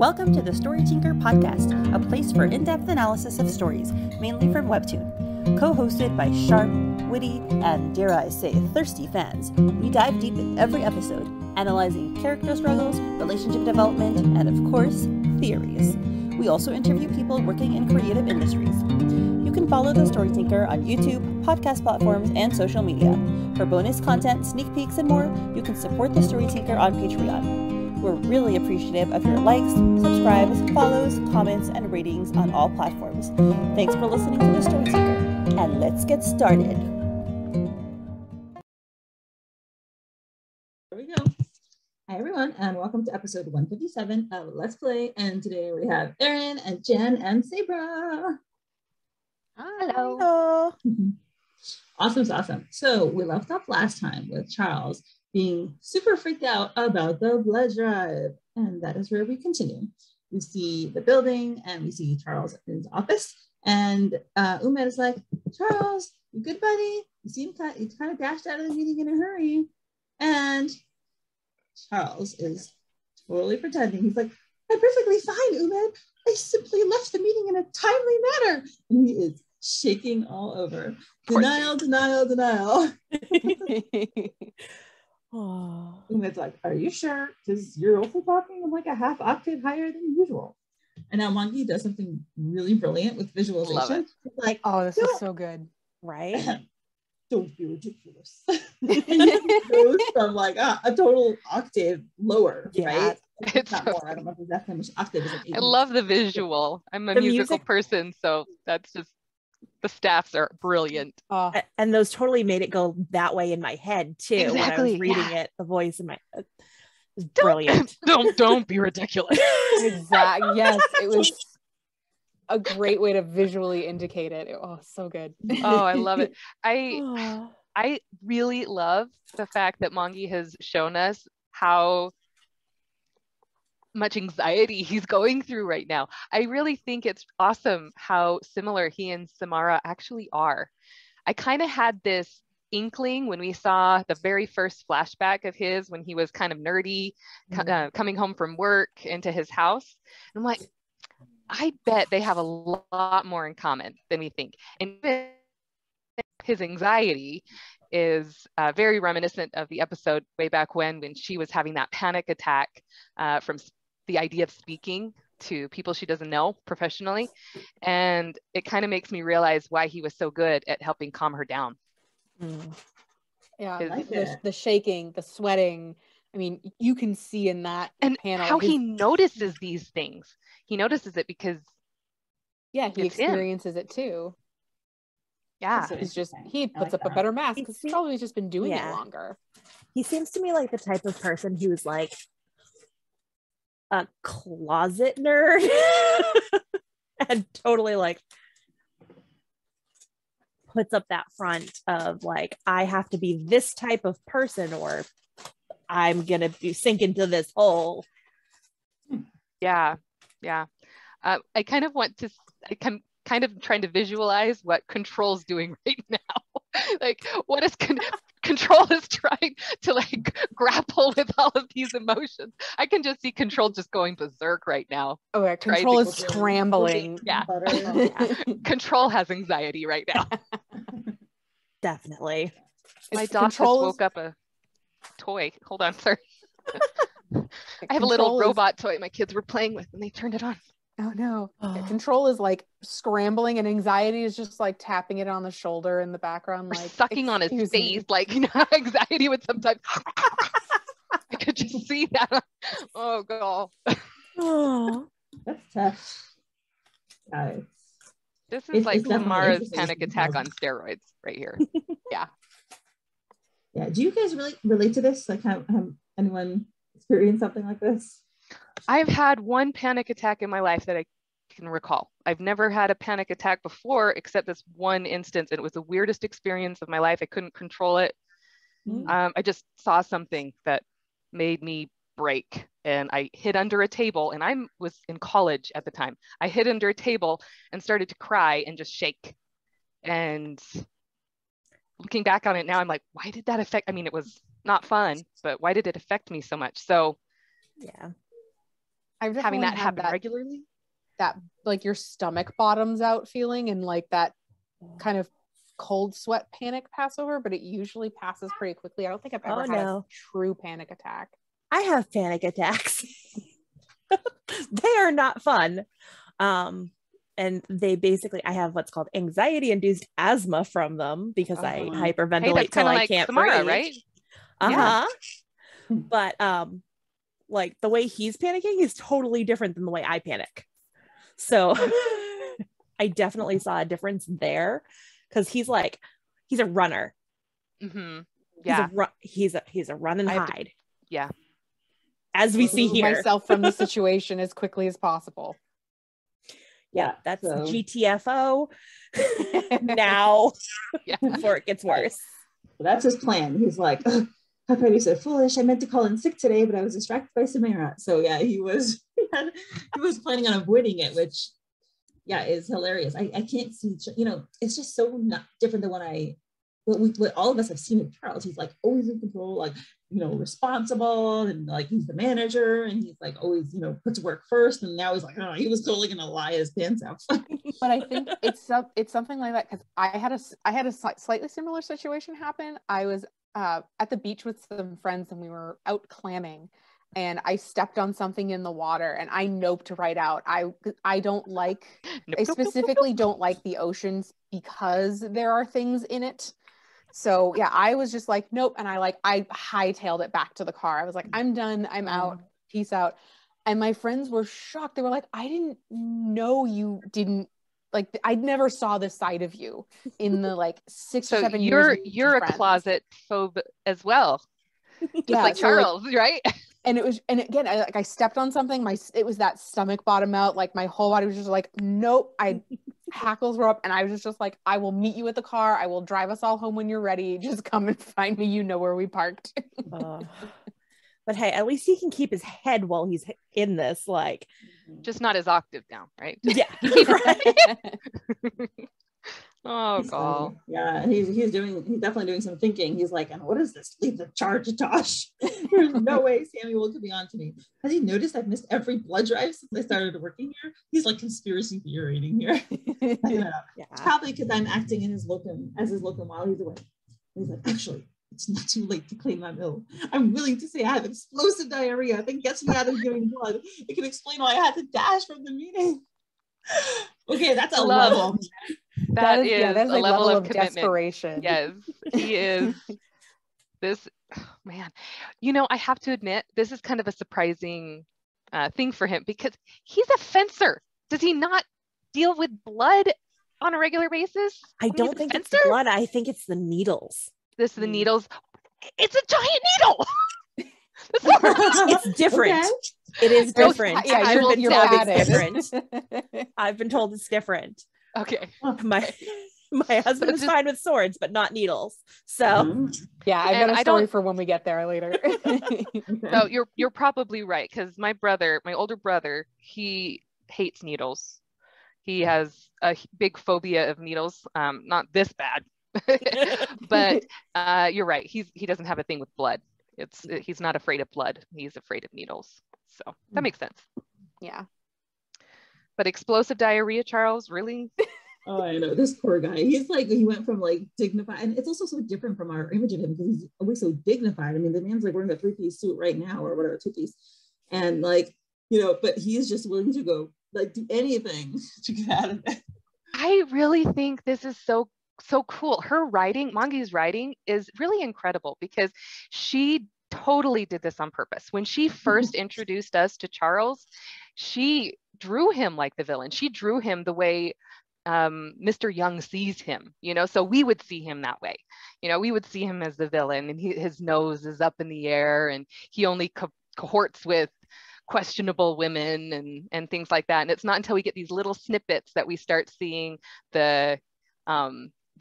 Welcome to the Story Tinker podcast, a place for in-depth analysis of stories, mainly from Webtoon. Co-hosted by sharp, witty, and dare I say, thirsty fans, we dive deep in every episode, analyzing character struggles, relationship development, and of course, theories. We also interview people working in creative industries. You can follow the Story Tinker on YouTube, podcast platforms, and social media. For bonus content, sneak peeks, and more, you can support the Story Tinker on Patreon. We're really appreciative of your likes, subscribes, follows, comments, and ratings on all platforms. Thanks for listening to the Story Tinker, and let's get started. There we go. Hi everyone, and welcome to episode 157 of Let's Play. And today we have Erin and Jenn and Sabra. Hello. Awesome. So we left off last time with Charles being super freaked out about the blood drive. And that is where we continue. We see the building and we see Charles in his office. And Umed is like, Charles, you good, buddy? You seem kind of dashed out of the meeting in a hurry. And Charles is totally pretending. He's like, I'm perfectly fine, Umed. I simply left the meeting in a timely manner. And he is shaking all over. Denial. Umed's like, are you sure? Because you're also talking like a half octave higher than usual. And now _𝗏𝗏𝗀𝗏 does something really brilliant with visualization. It's like, oh, this is so good. Right? Don't be ridiculous. It goes from like a total octave lower, right? It's not so more. I don't know exactly how much octave is. I love the visual. I'm a musical person, so that's just, the staffs are brilliant. And those totally made it go that way in my head too. Exactly, when I was reading it, the voice in my head was brilliant. Don't be ridiculous. Exactly. Yes, it was a great way to visually indicate it. Oh, so good. Oh, I love it. I really love the fact that _𝗏𝗏𝗀𝗏 has shown us how much anxiety he's going through right now. I really think it's awesome how similar he and Samara actually are. I kind of had this inkling when we saw the very first flashback of his when he was kind of nerdy, coming home from work into his house. I'm like, I bet they have a lot more in common than we think. And his anxiety is very reminiscent of the episode way back when she was having that panic attack from the idea of speaking to people she doesn't know professionally. And it kind of makes me realize why he was so good at helping calm her down. Yeah, like the shaking, the sweating. I mean, you can see in that and panel how he notices these things. He notices it because he experiences it too. Yeah, so he puts up a better mask because he's probably just been doing it longer. He seems to me like the type of person who's like a closet nerd and totally like puts up that front of like, I have to be this type of person or I'm gonna sink into this hole. Yeah. I kind of want to, I'm kind of trying to visualize what Control's doing right now. Like, what is Control is trying to like grapple with all of these emotions. I can just see Control just going berserk right now. Oh yeah, Control is scrambling. Yeah. Control has anxiety right now. Definitely. My dog just woke up a toy. Hold on, sorry. I have a little robot toy my kids were playing with and they turned it on. Oh no. Yeah, Control is like scrambling and anxiety is just like tapping it on the shoulder in the background, or like sucking on his face, like, you know, anxiety would sometimes I could just see that. Oh god. Oh, that's tough. Guys. This is like Samara's panic attack on steroids right here. Yeah. Yeah. Do you guys really relate to this? Like, have anyone experienced something like this? I've had one panic attack in my life that I can recall. I've never had a panic attack before, except this one instance. And it was the weirdest experience of my life. I couldn't control it. I just saw something that made me break and I hid under a table, and I was in college at the time. I hid under a table and started to cry and just shake. And looking back on it now, I'm like, why did that affect? I mean, it was not fun, but why did it affect me so much? So yeah. I've having that happen that, regularly. That like your stomach bottoms out feeling and like that kind of cold sweat panic pass over, but it usually passes pretty quickly. I don't think I've ever had a true panic attack. I have panic attacks. They are not fun. And they basically, I have what's called anxiety-induced asthma from them because I hyperventilate till I can't Sabra, breathe. Right? Yeah. But like the way he's panicking is totally different than the way I panic. So I definitely saw a difference there because he's a runner. Mm-hmm. Yeah. He's a run and hide. As we see here. Myself from the situation as quickly as possible. Yeah, that's GTFO now before it gets worse. So that's his plan. He's like, how could I be so foolish? I meant to call in sick today, but I was distracted by Samara. So yeah, he was planning on avoiding it, which is hilarious. I can't see, it's just so not different than what all of us have seen with Charles. He's like always in control, like, responsible, and like he's the manager, and he's like always, puts work first. And now he's like, oh, he was totally gonna lie his pants out. But I think it's something like that because I had a slightly similar situation happen. I was at the beach with some friends and we were out clamming, and I stepped on something in the water and I noped right out. I don't like, I specifically don't like the oceans because there are things in it. So yeah, I was just like, nope. And I hightailed it back to the car. I was like, I'm done. I'm out. Peace out. And my friends were shocked. They were like, I didn't know you didn't, like, I never saw this side of you in the like 6 or 7 years. You're a closet phobe as well. Just like Charles, right? And again, I stepped on something. It was that stomach bottom out. Like my whole body was just like, nope. Hackles were up, and I was just like, I will meet you at the car. I will drive us all home when you're ready. Just come and find me. You know where we parked. But hey, at least he can keep his head while he's in this. Like, just not his octave down, right? Yeah. Oh god. Yeah, he's definitely doing some thinking. He's like, and what is this? Leave the charge to Tosh. There's no way Samuel could be on to me. Has he noticed I've missed every blood drive since I started working here? He's like conspiracy theorizing here. It's probably because I'm acting in his locum while he's away. He's like, actually, it's not too late to claim I'm ill. I'm willing to say I have explosive diarrhea that gets me out of giving blood. It can explain why I had to dash from the meeting. Okay, that's a level. That is a like level of commitment. Desperation. Yes, he is. This, man, I have to admit, this is kind of a surprising thing for him because he's a fencer. Does he not deal with blood on a regular basis? I don't think it's the blood. I think it's the needles. The needles. It's a giant needle. It's different. Okay. It is different. I've been told it's different. Okay. My husband is fine with swords, but not needles. So yeah, I've got a story for when we get there later. No, you're probably right because my older brother, he hates needles. He has a big phobia of needles. Not this bad, but you're right. He doesn't have a thing with blood. He's not afraid of blood. He's afraid of needles. So that makes sense. Yeah. But explosive diarrhea, Charles, really? Oh, I know, this poor guy. He's like, he went from like dignified, and it's also so different from our image of him because he's always so dignified. I mean, the man's like wearing a 3-piece suit right now or whatever, 2-piece. And like, but he's just willing to go like do anything to get out of it. I really think this is so cool. Her writing, Mangi's writing is really incredible because she totally did this on purpose. When she first introduced us to Charles, she drew him like the villain. She drew him the way Mr. Young sees him, so we would see him that way. We would see him as the villain, and his nose is up in the air, and he only cohorts with questionable women and things like that. And it's not until we get these little snippets that we start seeing the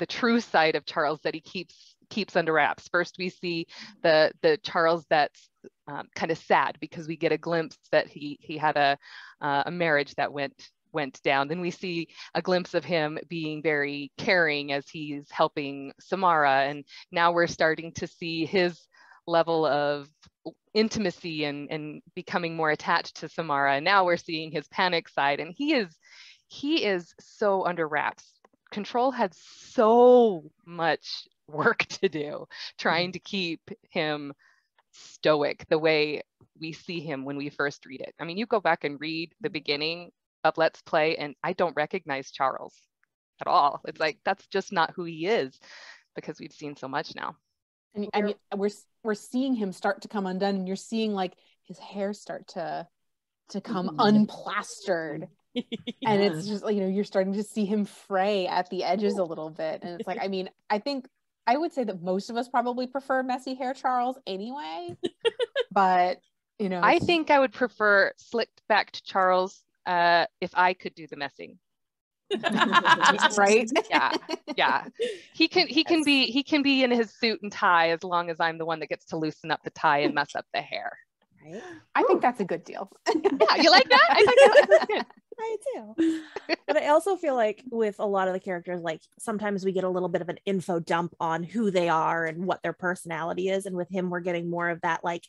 true side of Charles that he keeps under wraps. First, we see the Charles that's kind of sad because we get a glimpse that he had a marriage that went down. Then we see a glimpse of him being very caring as he's helping Samara, and now we're starting to see his level of intimacy and becoming more attached to Samara. And now we're seeing his panic side, and he is so under wraps. Control had so much work to do trying to keep him stoic the way we see him when we first read it. I mean, you go back and read the beginning of Let's Play, and I don't recognize Charles at all. It's like, that's just not who he is, because we've seen so much now. And we're seeing him start to come undone, and you're seeing like his hair start to come unplastered. And it's just like, you're starting to see him fray at the edges a little bit. And it's like, I mean, I would say that most of us probably prefer messy hair Charles anyway, but I think I would prefer slicked back to Charles if I could do the messing. Right? Yeah. He can be in his suit and tie as long as I'm the one that gets to loosen up the tie and mess up the hair. Right? I think that's a good deal. Yeah, you like that? I think that's good. I do. But I also feel like with a lot of the characters, like sometimes we get a little bit of an info dump on who they are and what their personality is. And with him, we're getting more of that, like,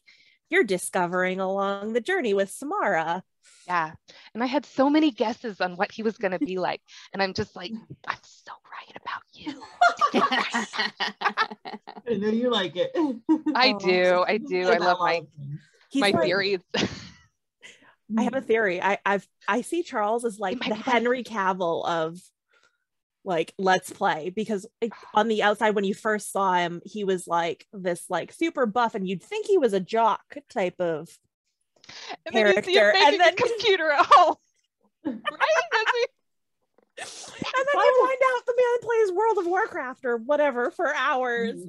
you're discovering along the journey with Samara. Yeah. And I had so many guesses on what he was going to be like. And I'm just like, I'm so right about you. I know you like it. I do. I love my theories. I have a theory. I see Charles as like the Henry Cavill of like Let's Play, because on the outside when you first saw him, he was like this like super buff, and you'd think he was a jock type of character, and then computer at home. Right? And then you find out the man plays World of Warcraft or whatever for hours.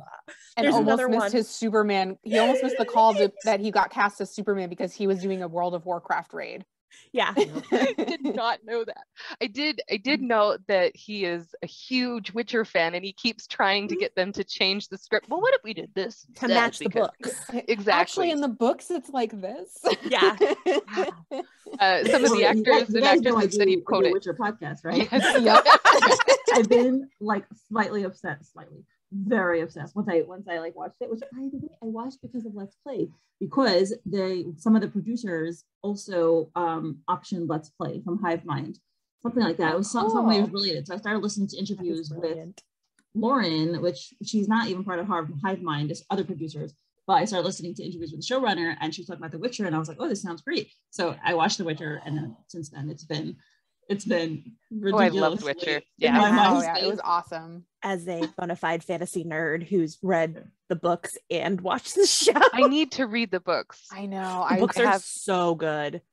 And There's almost missed his Superman. He almost missed the call that he got cast as Superman because he was doing a World of Warcraft raid. Yeah. I did not know that. I did know that he is a huge Witcher fan, and he keeps trying to get them to change the script. Well, what if we did this to match the books? Exactly. Actually, in the books, it's like this. Yeah. Some of the actors and actresses said he quoted Witcher podcast, right? Yes. Yep. I've been like very obsessed once I like watched it, which I watched because of Let's Play, because some of the producers also optioned Let's Play from Hive Mind, something like that. It was some way it was related. So I started listening to interviews with Lauren, which she's not even part of Hive Mind, it's other producers. But I started listening to interviews with the showrunner, and she was talking about The Witcher, and I was like, oh, this sounds great. So I watched The Witcher, and then since then it's been ridiculous. I loved Witcher. Yeah, it was awesome. As a bona fide fantasy nerd who's read the books and watched the show, I need to read the books. I know. The books are so good.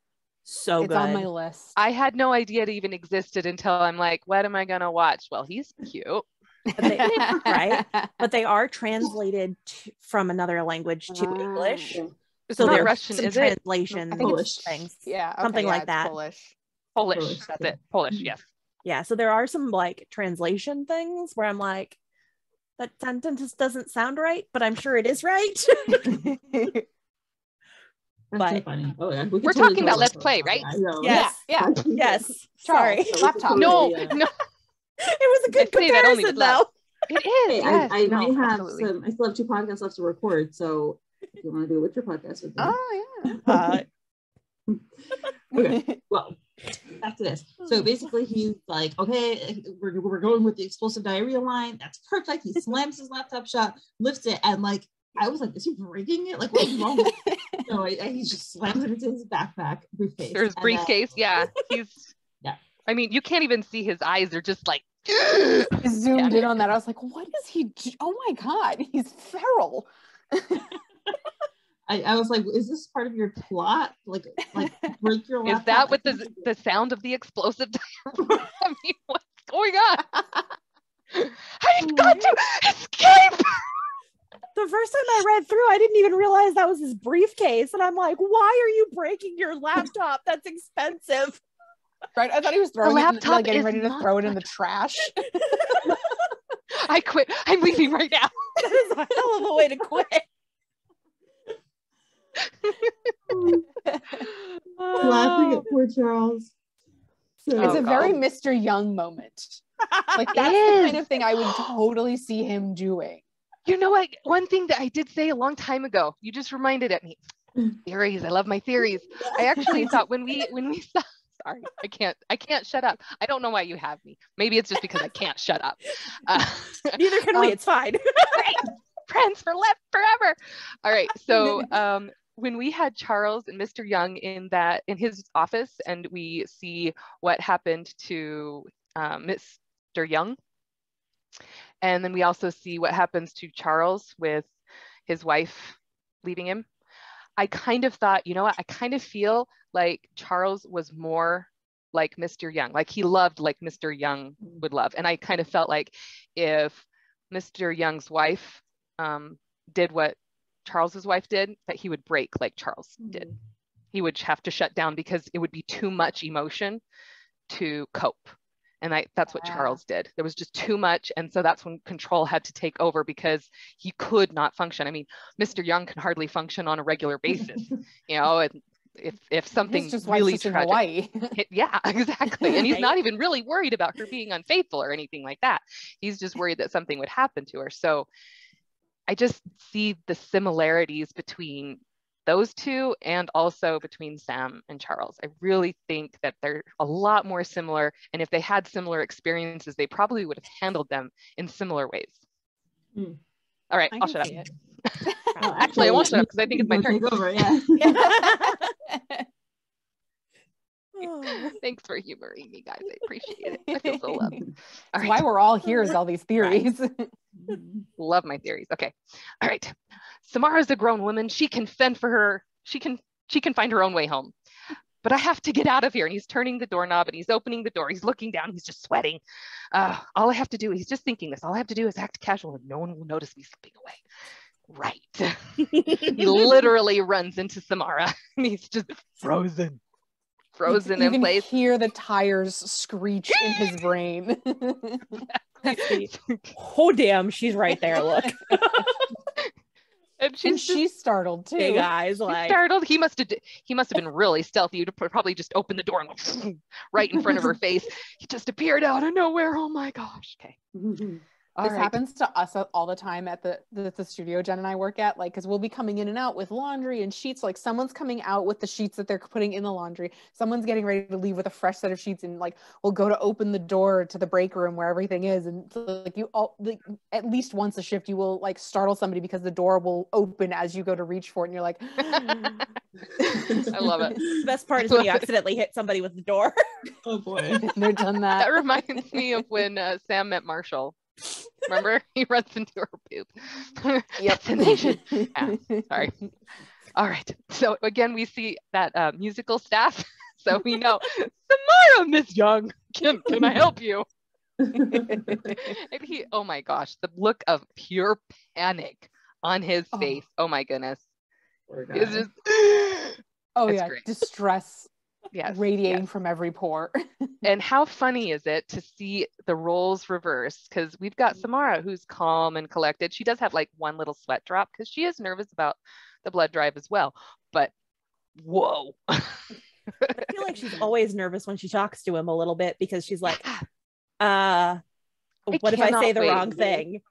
So it's good. on my list. I had no idea it even existed until I'm like, what am I gonna watch? Well, he's cute. Right? But they are translated from another language to English. It's So not there's Russian, some is it? translation Polish things. Yeah, okay, something like it's that. Polish. That's it. Polish, yes. Yeah, so there are some like translation things where I'm like, that sentence just doesn't sound right, but I'm sure it is right. That's so funny. Oh yeah, we're talking about Let's Play, right? Yes. Yeah. Yes. Sorry. Laptop. No. It was a good comparison, though. It is. Yes. I might have some. I still have 2 podcasts left to record, so if you want to do a Witcher podcast with me. Oh yeah. Okay. Well, back to this. So basically, he's like, okay, we're going with the explosive diarrhea line. That's perfect. He slams his laptop shut, lifts it, and like, I was like, is he breaking it? Like, what's wrong with it? So he just slams it into his backpack briefcase. Or his briefcase, he's. Yeah. I mean, you can't even see his eyes. They're just like. I zoomed in on that. I was like, what is he do? Oh my God, he's feral. I was like, is this part of your plot? Like break your laptop? Is that what the sound of the explosive diarrhea? I mean, what's going on? I've got to escape! The first time I read through, I didn't even realize that was his briefcase. And I'm like, why are you breaking your laptop? That's expensive. Right? I thought he was throwing it, like getting ready to throw it in the trash. I quit. I'm leaving right now. That is a hell of a way to quit. Laughing at poor Charles. So, it's a very Mr. Young moment. Like that's the kind of thing I would totally see him doing. You know what? One thing that I did say a long time ago, you just reminded it me. Theories. I love my theories. I actually thought when we saw, sorry, I can't shut up. I don't know why you have me. Maybe it's just because I can't shut up. Neither can we. It's fine. Friends for left forever. All right. So when we had Charles and Mr. Young in his office, and we see what happened to Mr. Young, and then we also see what happens to Charles with his wife leaving him. I kind of thought, you know what? I kind of feel like Charles was more like Mr. Young, like he loved like Mr. Young would love. And I kind of felt like if Mr. Young's wife did what Charles's wife did, that he would break like Charles did. He would have to shut down because it would be too much emotion to cope. And that's what Charles did. There was just too much. And so that's when control had to take over because he could not function. I mean, Mr. Young can hardly function on a regular basis, you know, and if something really tragic, yeah, exactly. And he's not even really worried about her being unfaithful or anything like that. He's just worried that something would happen to her. So I just see the similarities between those two and also between Sam and Charles. I really think that they're a lot more similar. And if they had similar experiences, they probably would have handled them in similar ways. All right, I'll shut up. Actually, I won't shut up because I think it's my turn. Over, yeah. Thanks for humoring me, guys. I appreciate it. I feel so loved. That's why we're all here is all these theories. Love my theories. Okay. All right. Samara's a grown woman. She can fend for her. She can find her own way home. But I have to get out of here. And he's turning the doorknob and he's opening the door. He's looking down. He's just sweating. All I have to do, he's just thinking this. All I have to do is act casual and no one will notice me slipping away. Right. He literally runs into Samara and he's just frozen in place. You can hear the tires screech in his brain. Oh damn, she's right there. Look. And she's startled too. Big eyes, like startled. He must have been really stealthy. You'd probably just open the door and go right in front of her face. He just appeared out of nowhere. Oh my gosh. Okay. This happens to us all the time at the studio Jen and I work at, like, because we'll be coming in and out with laundry and sheets. Like someone's coming out with the sheets that they're putting in the laundry. Someone's getting ready to leave with a fresh set of sheets, and like we'll go to open the door to the break room where everything is, and so, like at least once a shift you will like startle somebody because the door will open as you go to reach for it, and you're like, I love it. The best part is when you accidentally hit somebody with the door. Oh boy, they've done that. That reminds me of when Sam met Marshall. Remember, he runs into her poop. Yep. Yeah, sorry. All right. So again, we see that musical staff. So we know, Samara, Miss Young, can I help you? And oh my gosh, the look of pure panic on his face. Oh my goodness. It's just, yeah, great. Distress. Yes, radiating from every pore. And how funny is it to see the roles reverse? Because we've got Samara, who's calm and collected. She does have like one little sweat drop because she is nervous about the blood drive as well. But whoa. I feel like she's always nervous when she talks to him a little bit because she's like, what if I say the wrong thing?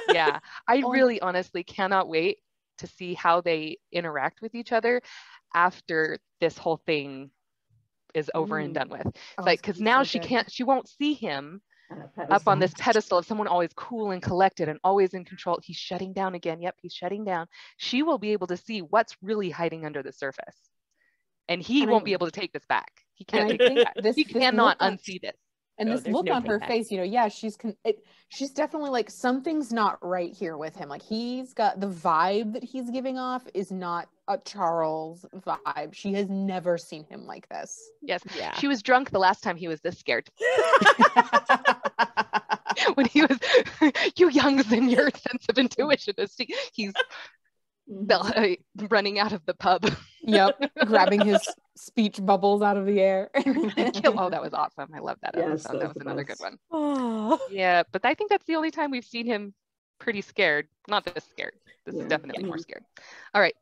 Yeah, I really honestly cannot wait to see how they interact with each other after this whole thing is over and done with. Like, because now she won't see him up on this pedestal of someone always cool and collected and always in control. He's shutting down again. Yep, he's shutting down. She will be able to see what's really hiding under the surface, and he won't be able to take this back. He can't take this back. He cannot unsee this. And this look on her face, you know, yeah, she's definitely like something's not right here with him. Like he's got the vibe that he's giving off is not a Charles vibe. She has never seen him like this. Yes, yeah. She was drunk the last time he was this scared. When he was, you youngs and your sense of intuition, he's running out of the pub. Yep, grabbing his speech bubbles out of the air. Oh, that was awesome. I love that episode. That was another good one. Oh. Yeah, but I think that's the only time we've seen him pretty scared. Not this scared. This is definitely more scared. All right.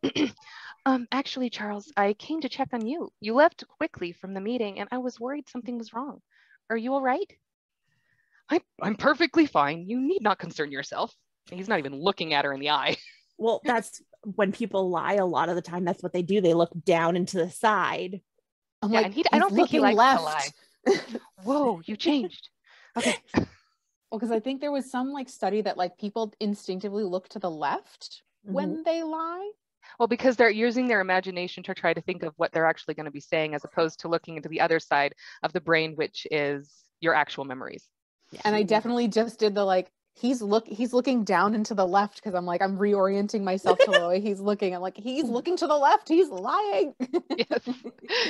Actually, Charles, I came to check on you. You left quickly from the meeting and I was worried something was wrong. Are you all right? I'm perfectly fine. You need not concern yourself. He's not even looking at her in the eye. Well, that's when people lie a lot of the time. That's what they do. They look down and to the side. I'm Yeah, like, and I don't think he likes to lie. left. Whoa, you changed. Okay. Well, because I think there was some like study that like people instinctively look to the left when they lie. Well, because they're using their imagination to try to think of what they're actually going to be saying, as opposed to looking into the other side of the brain, which is your actual memories. And I definitely just did the like, he's looking down and to the left, because I'm like, I'm reorienting myself to the way he's looking. I'm like, he's looking to the left, he's lying.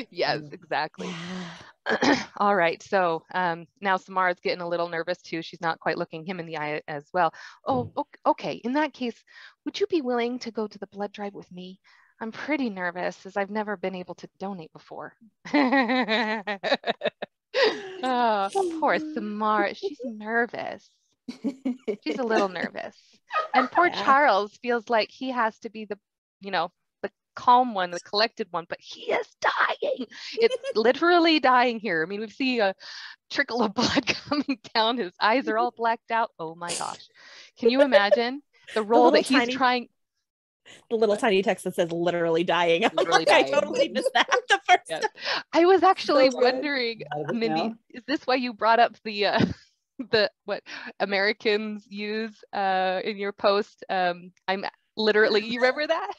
Yes, exactly. All right, so now Samara's getting a little nervous too. She's not quite looking him in the eye as well. Oh, okay. In that case, would you be willing to go to the blood drive with me? I'm pretty nervous, as I've never been able to donate before. Oh, poor Samara. She's nervous. She's a little nervous. And poor Charles feels like he has to be the calm one, the collected one, but he is dying. It's literally dying here. I mean, we see a trickle of blood coming down. His eyes are all blacked out. Oh my gosh. Can you imagine the role that he's trying? The little tiny text that says literally dying. Literally dying. I totally missed that the first time. I was actually wondering, Mindy, is this why you brought up the what Americans use in your post? I'm literally, you remember that?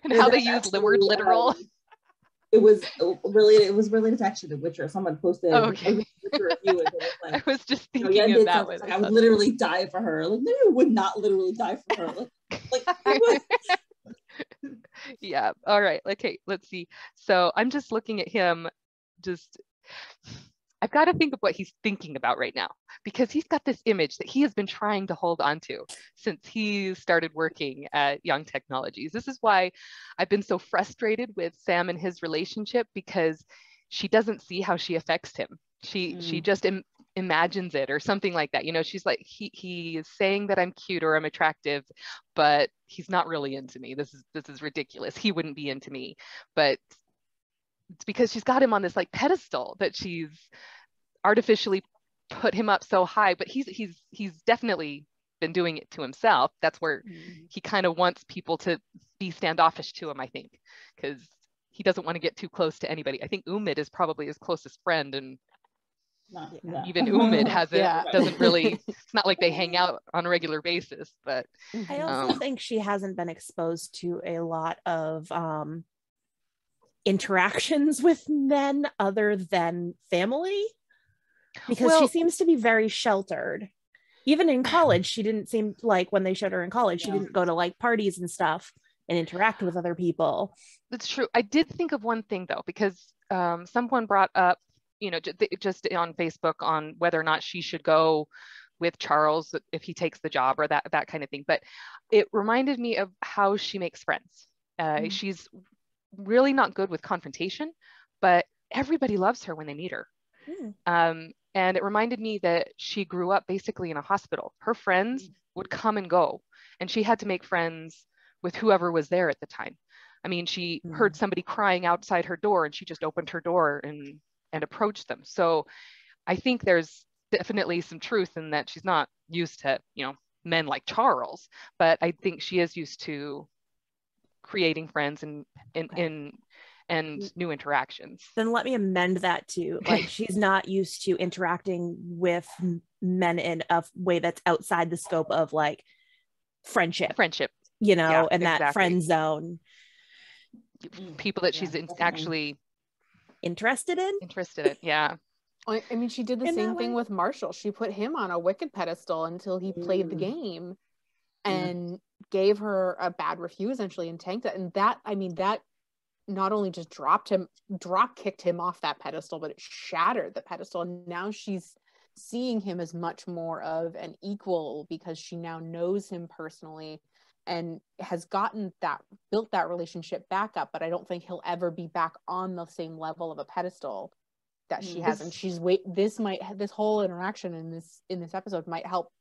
And how they use the word literal. It was related to actually The Witcher. Someone posted a Witcher review. Like, I was just thinking of that one. Like, I would literally die for her. Like, no, you would not literally die for her. Like I would. Yeah. All right. Okay. Let's see. So I'm just looking at him. I've got to think of what he's thinking about right now, because he's got this image that he has been trying to hold on to since he started working at Young Technologies. This is why I've been so frustrated with Sam and his relationship, because she doesn't see how she affects him. She just imagines it or something like that. She's like, he is saying that I'm cute or I'm attractive, but he's not really into me. This is ridiculous. He wouldn't be into me. But it's because she's got him on this like pedestal that she's artificially put him up so high, but he's definitely been doing it to himself. That's where he kind of wants people to be standoffish to him, I think, because he doesn't want to get too close to anybody. I think Umed is probably his closest friend, and even Umed doesn't really, it's not like they hang out on a regular basis. But I also think she hasn't been exposed to a lot of interactions with men other than family, because she seems to be very sheltered. Even in college, she didn't seem like, when they showed her in college, she didn't go to like parties and stuff and interact with other people. That's true. I did think of one thing though, because someone brought up, just on Facebook, on whether or not she should go with Charles if he takes the job or that kind of thing. But it reminded me of how she makes friends. She's really not good with confrontation, but everybody loves her when they meet her. And it reminded me that she grew up basically in a hospital. Her friends would come and go, and she had to make friends with whoever was there at the time. I mean, she heard somebody crying outside her door, and she just opened her door and approached them. So I think there's definitely some truth in that. She's not used to, men like Charles, but I think she is used to creating friends and new interactions. Then let me amend that to, like, she's not used to interacting with men in a way that's outside the scope of like friendship, and that friend zone. People that she's actually interested in. Yeah. I mean, she did the same thing with Marshall. She put him on a wicked pedestal until he played the game and gave her a bad review essentially, and tanked it. And that not only just drop kicked him off that pedestal, but it shattered the pedestal. And now she's seeing him as much more of an equal, because she now knows him personally and has built that relationship back up. But I don't think he'll ever be back on the same level of a pedestal that she has. And this whole interaction in this episode might help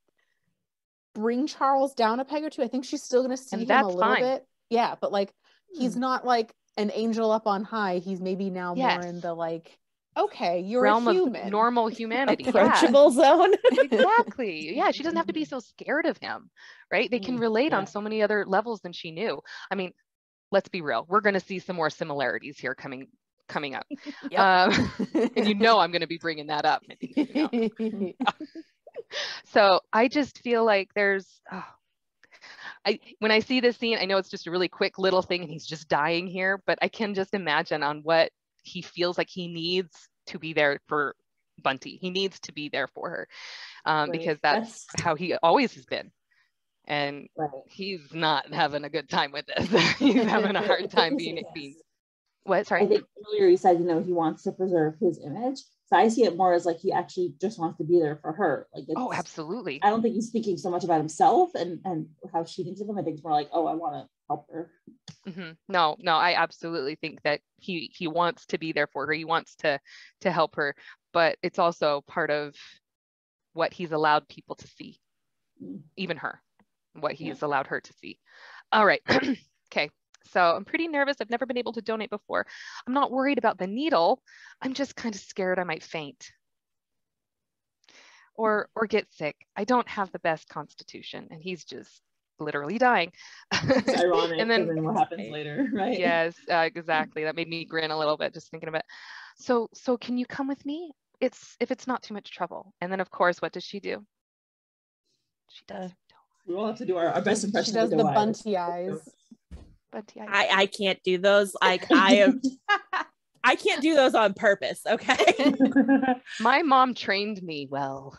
bring Charles down a peg or two. I think she's still going to see him a little bit. Yeah, but like he's not like an angel up on high. He's maybe now more in the like okay, you're realm a of human. normal humanity. Approachable zone. Exactly. Yeah, she doesn't have to be so scared of him, right? They can relate on so many other levels than she knew. I mean, let's be real. We're going to see some more similarities here coming up. And you know I'm going to be bringing that up. So I just feel like there's, when I see this scene, I know it's just a really quick little thing and he's just dying here, but I can just imagine on what he feels like he needs to be there for Bunty. He needs to be there for her because that's how he always has been. And he's not having a good time with this. He's having a hard time being. What? Sorry. I think earlier you said, he wants to preserve his image. So I see it more as like he actually just wants to be there for her. Like, oh, absolutely. I don't think he's thinking so much about himself and how she thinks of him. I think it's more like, oh, I want to help her. Mm-hmm. No, I absolutely think that he wants to be there for her. He wants to help her, but it's also part of what he's allowed people to see, even her, what he's allowed her to see. All right. Okay. So I'm pretty nervous. I've never been able to donate before. I'm not worried about the needle. I'm just kind of scared I might faint or get sick. I don't have the best constitution and he's just literally dying. It's ironic. And then what happens later, right? Yes, exactly. That made me grin a little bit just thinking of it. So can you come with me? If it's not too much trouble. And then of course, what does she do? She does. We all have to do our best impression. She does the bunty eyes. I can't do those. Like I can't do those on purpose. Okay. My mom trained me well.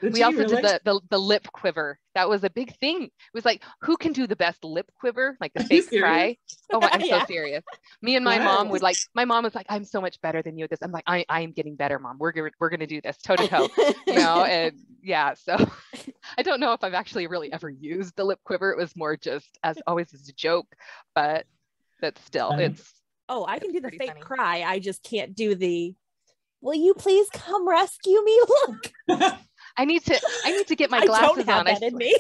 We also did the lip quiver. That was a big thing. It was like, who can do the best lip quiver? Like the fake cry. Oh, I'm so serious. Me and my mom would my mom was like, I'm so much better than you at this. I'm like, I am getting better, Mom. We're gonna do this toe to toe. And yeah, so I don't know if I've actually really ever used the lip quiver. It was more just as always as a joke, but that's still I can do the fake cry. I just can't do the will you please come rescue me look. I need to get my glasses on. I don't have that in me.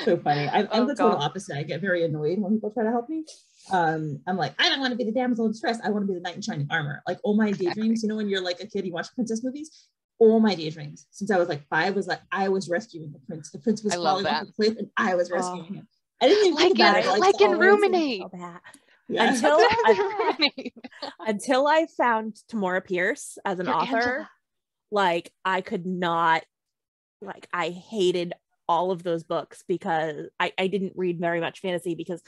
So funny. I'm the total opposite. I get very annoyed when people try to help me. I'm like, I don't want to be the damsel in distress. I want to be the knight in shining armor. Like all my daydreams, when you're like a kid, you watch princess movies. All my daydreams since I was like 5 was like I was rescuing the prince. The prince was falling off the cliff and I was rescuing him. I didn't even think about it. Like in Ruminate. Until I found Tamora Pierce as an author. Angela. Like I could not, like I hated all of those books because I didn't read very much fantasy because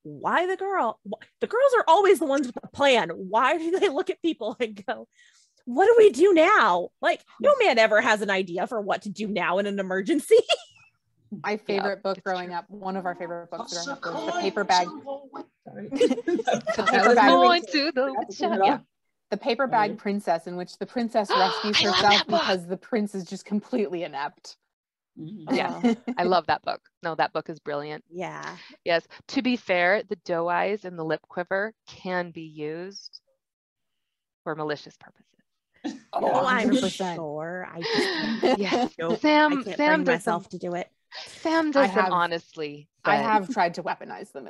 why the girls are always the ones with the plan. Why do they look at people and go, what do we do now? Like no man ever has an idea for what to do now in an emergency. My favorite book growing up, one of our favorite books growing up was The Paper Bag. The Paper Bag Princess, in which the princess rescues herself because the prince is just completely inept. Yeah, I love that book. No, that book is brilliant. Yeah. Yes. To be fair, the doe eyes and the lip quiver can be used for malicious purposes. I'm sure. Sam bring myself to do it. Sam does them honestly. I have tried to weaponize them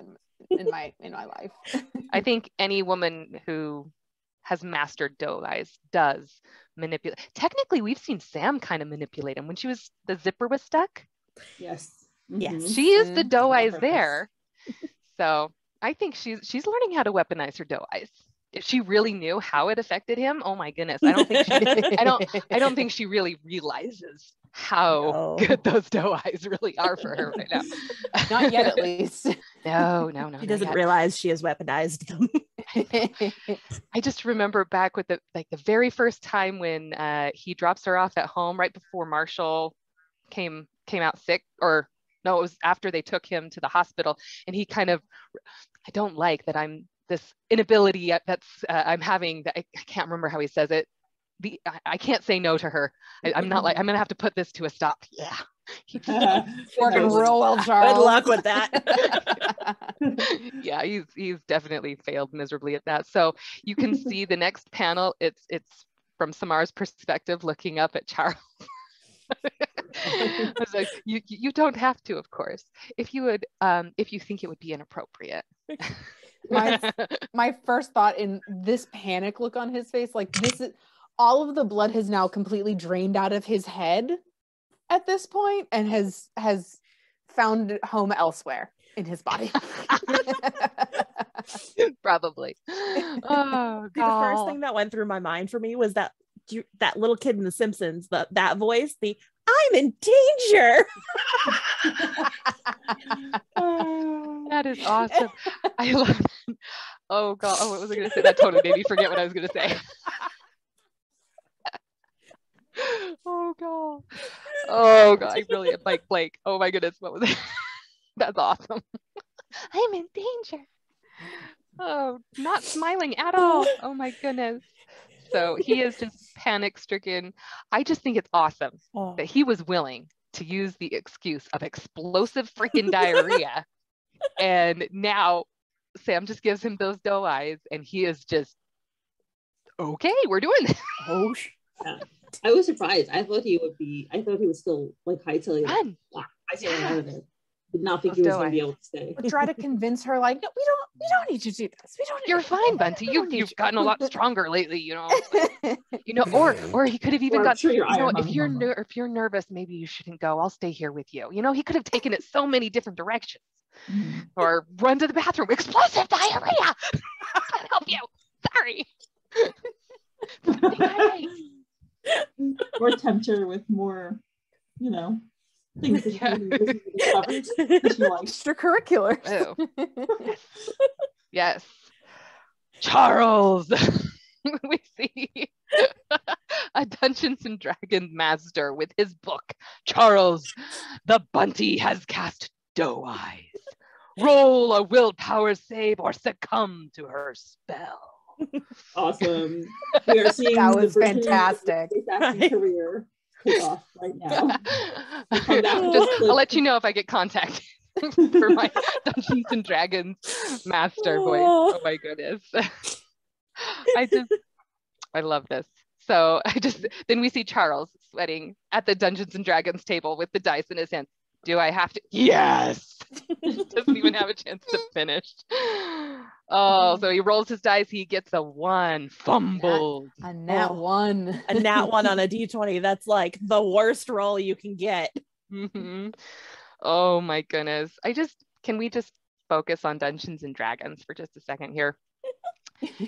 in my life. I think any woman who has mastered doe eyes does manipulate. Technically, we've seen Sam kind of manipulate him when the zipper was stuck. Yes. Yes. She is the doe eyes there. So I think she's learning how to weaponize her doe eyes. If she really knew how it affected him, oh my goodness. I don't think I don't think she really realizes how good those doe eyes really are for her right now. Not yet, at least. No. She doesn't realize she has weaponized them. I just remember back with the very first time when he drops her off at home right before Marshall came out sick, or no, it was after they took him to the hospital, and he kind of, I don't like that I'm this inability that's I'm having that I can't remember how he says it. I can't say no to her. I'm not like, I'm gonna have to put this to a stop. Yeah. Working real well, Charles. Good luck with that. Yeah, he's definitely failed miserably at that. So you can see the next panel. It's from Samar's perspective, looking up at Charles. I was like, you don't have to, of course. If you would, if you think it would be inappropriate. my first thought in this panic look on his face, like this is all of the blood has now completely drained out of his head at this point and has found home elsewhere in his body. Probably. Oh, See, the first thing that went through my mind for me was that little kid in The Simpsons, that voice, the "I'm in danger." That is awesome. I love it. Oh God. Oh, what was I going to say? That totally made me forget what I was going to say. Oh God. Oh God. I really am like Blake. Oh my goodness. What was it? That's awesome. I'm in danger. Oh, not smiling at all. Oh my goodness. So he is just panic stricken. I just think it's awesome that he was willing to use the excuse of explosive freaking diarrhea. And now Sam just gives him those doe eyes and he is just, okay, we're doing this. Oh, yeah. I was surprised. I thought he was still like hightailing out of there. Did not think he was going to be able to stay. But try to convince her, like, no, we don't need to do this. We don't. You're fine, Bunty. You've gotten a lot stronger lately, you know. Or he could have even got. Sure if you're nervous, maybe you shouldn't go. I'll stay here with you. You know, he could have taken it so many different directions, or run to the bathroom. Explosive diarrhea. I can't help you. Sorry. Or tempt her with more, you know. Things that extracurricular. Oh. Yes. Charles. We see a Dungeons and Dragons master with his book, Charles, the Bunty has cast doe eyes. Roll a willpower save or succumb to her spell. Awesome. We are seeing that was fantastic. Career off right now. I'll let you know if I get contacted for my Dungeons and Dragons master voice. Oh my goodness. I love this. So then we see Charles sweating at the Dungeons and Dragons table with the dice in his hand. Do I have to? Yes. Doesn't even have a chance to finish. Oh, so he rolls his dice. He gets a 1. Fumbled. A nat 1. A nat 1 on a d20. That's like the worst roll you can get. Mm-hmm. Oh my goodness. Can we just focus on Dungeons and Dragons for just a second here?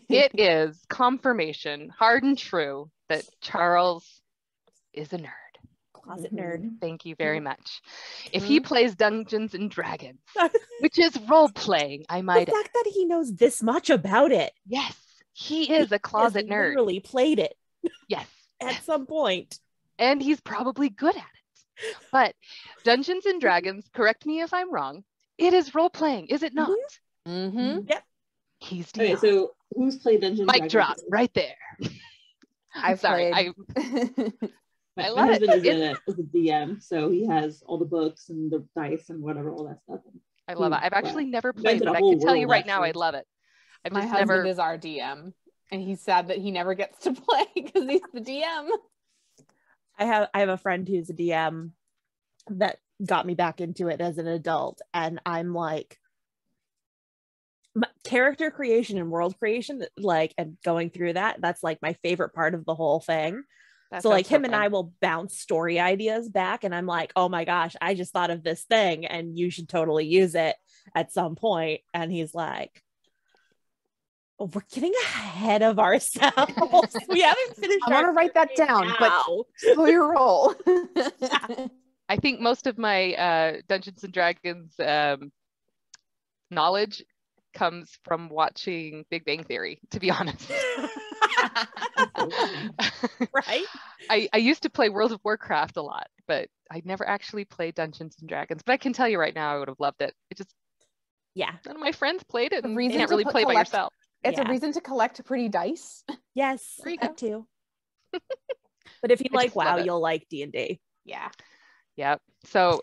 It is confirmation, hard and true, that Charles is a nerd. Closet nerd. Thank you very much. If he plays Dungeons and Dragons, which is role playing, I might the fact that he knows this much about it. Yes, he is a closet nerd. Literally played it. Yes, at some point, and he's probably good at it. But Dungeons and Dragons, correct me if I'm wrong, it is role playing, is it not? Mm-hmm. Yep. He's okay. So who's played Dungeons? Mic drop right there. I've sorry. My husband is in it as a DM, so he has all the books and the dice and whatever, all that stuff. I love it. I've actually never played, but I can tell you right now, I love it. My husband is our DM, and he's sad that he never gets to play because he's the DM. I have a friend who's a DM that got me back into it as an adult, and I'm like, character creation and world creation, like, and going through that's like my favorite part of the whole thing. So like him and I will bounce story ideas back, and I'm like, oh my gosh, I just thought of this thing and you should totally use it at some point. And he's like, oh, we're getting ahead of ourselves. We haven't finished. I want to write that down, but slow your roll. I think most of my Dungeons and Dragons knowledge comes from watching Big Bang Theory, to be honest. Right. I used to play World of Warcraft a lot, but I never actually played Dungeons and Dragons. But I can tell you right now, I would have loved it. None of my friends played it, and you can't really play by yourself. It's a reason to collect pretty dice. Yes, that too. But if you like WoW, you'll like D&D. Yeah. Yep. So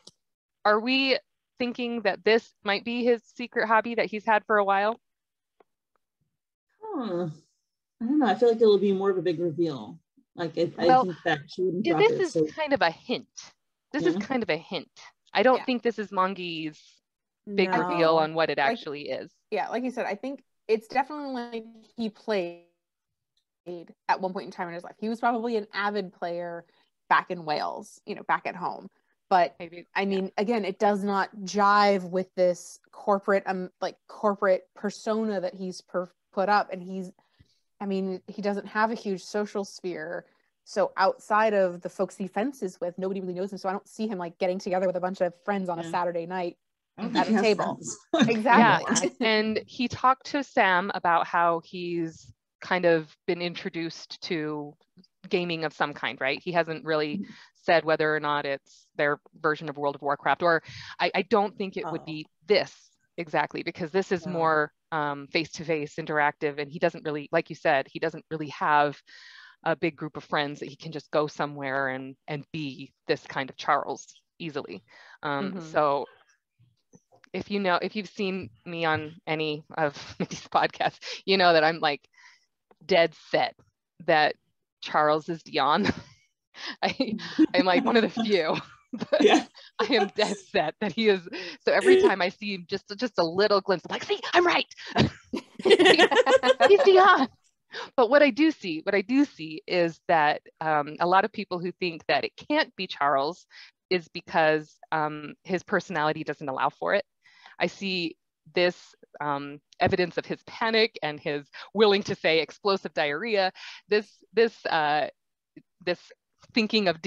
are we thinking that this might be his secret hobby that he's had for a while? I don't know. I feel like it'll be more of a big reveal. Like I think that she wouldn't drop it. This is kind of a hint. This is kind of a hint. I don't think this is Mongi's big reveal on what it actually is. Yeah, like you said, I think it's definitely like he played at one point in time in his life. He was probably an avid player back in Wales, back at home. But maybe, I mean, again, it does not jive with this corporate persona that he's put up. And he doesn't have a huge social sphere. So outside of the folks he fences with, nobody really knows him. So I don't see him like getting together with a bunch of friends on a Saturday night at a table. Exactly. Yeah. And he talked to Sam about how he's kind of been introduced to gaming of some kind, right? He hasn't really said whether or not it's their version of World of Warcraft, or I don't think it would be this exactly, because this is more face-to-face interactive, and he doesn't really, like you said, he doesn't really have a big group of friends that he can just go somewhere and be this kind of Charles easily. So if you've seen me on any of these podcasts, you know that I'm like dead set that Charles is Dion. I'm like one of the few, but I am dead set that he is. So every time I see him, just a little glimpse, I'm like, see, I'm right. He's Dion. But what I do see is that a lot of people who think that it can't be Charles is because his personality doesn't allow for it. I see this evidence of his panic and his willing to say explosive diarrhea, this thinking of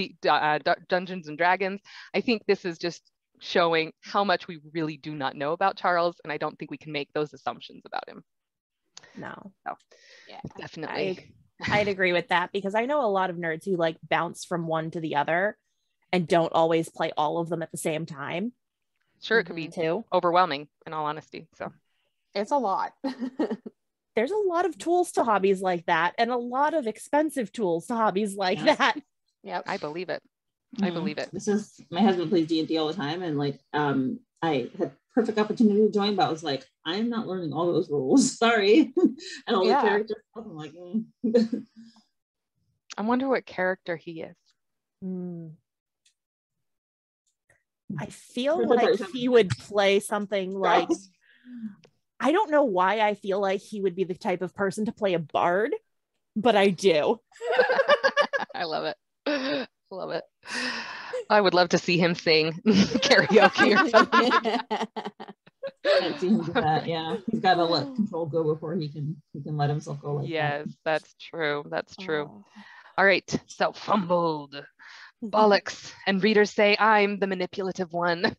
Dungeons and Dragons. I think this is just showing how much we really do not know about Charles, and I don't think we can make those assumptions about him. No. So, yeah, definitely. I'd agree with that, because I know a lot of nerds who like bounce from one to the other and don't always play all of them at the same time. Sure, it could be too overwhelming, in all honesty. So it's a lot. There's a lot of tools to hobbies like that, and a lot of expensive tools to hobbies like that. Yep, I believe it. I believe it. This is, my husband plays D&D all the time, and like I had perfect opportunity to join, but I was like, I'm not learning all those rules. Sorry. And all the characters. I'm like, I wonder what character he is. I feel like he would play something like, I don't know why I feel like he would be the type of person to play a bard, but I do. I love it. Love it. I would love to see him sing karaoke or something. I've seen him do that. Yeah, he's got to let control go before he can let himself go. Like yes, that. That's true. That's true. All right. So fumbled, bollocks, and readers say I'm the manipulative one.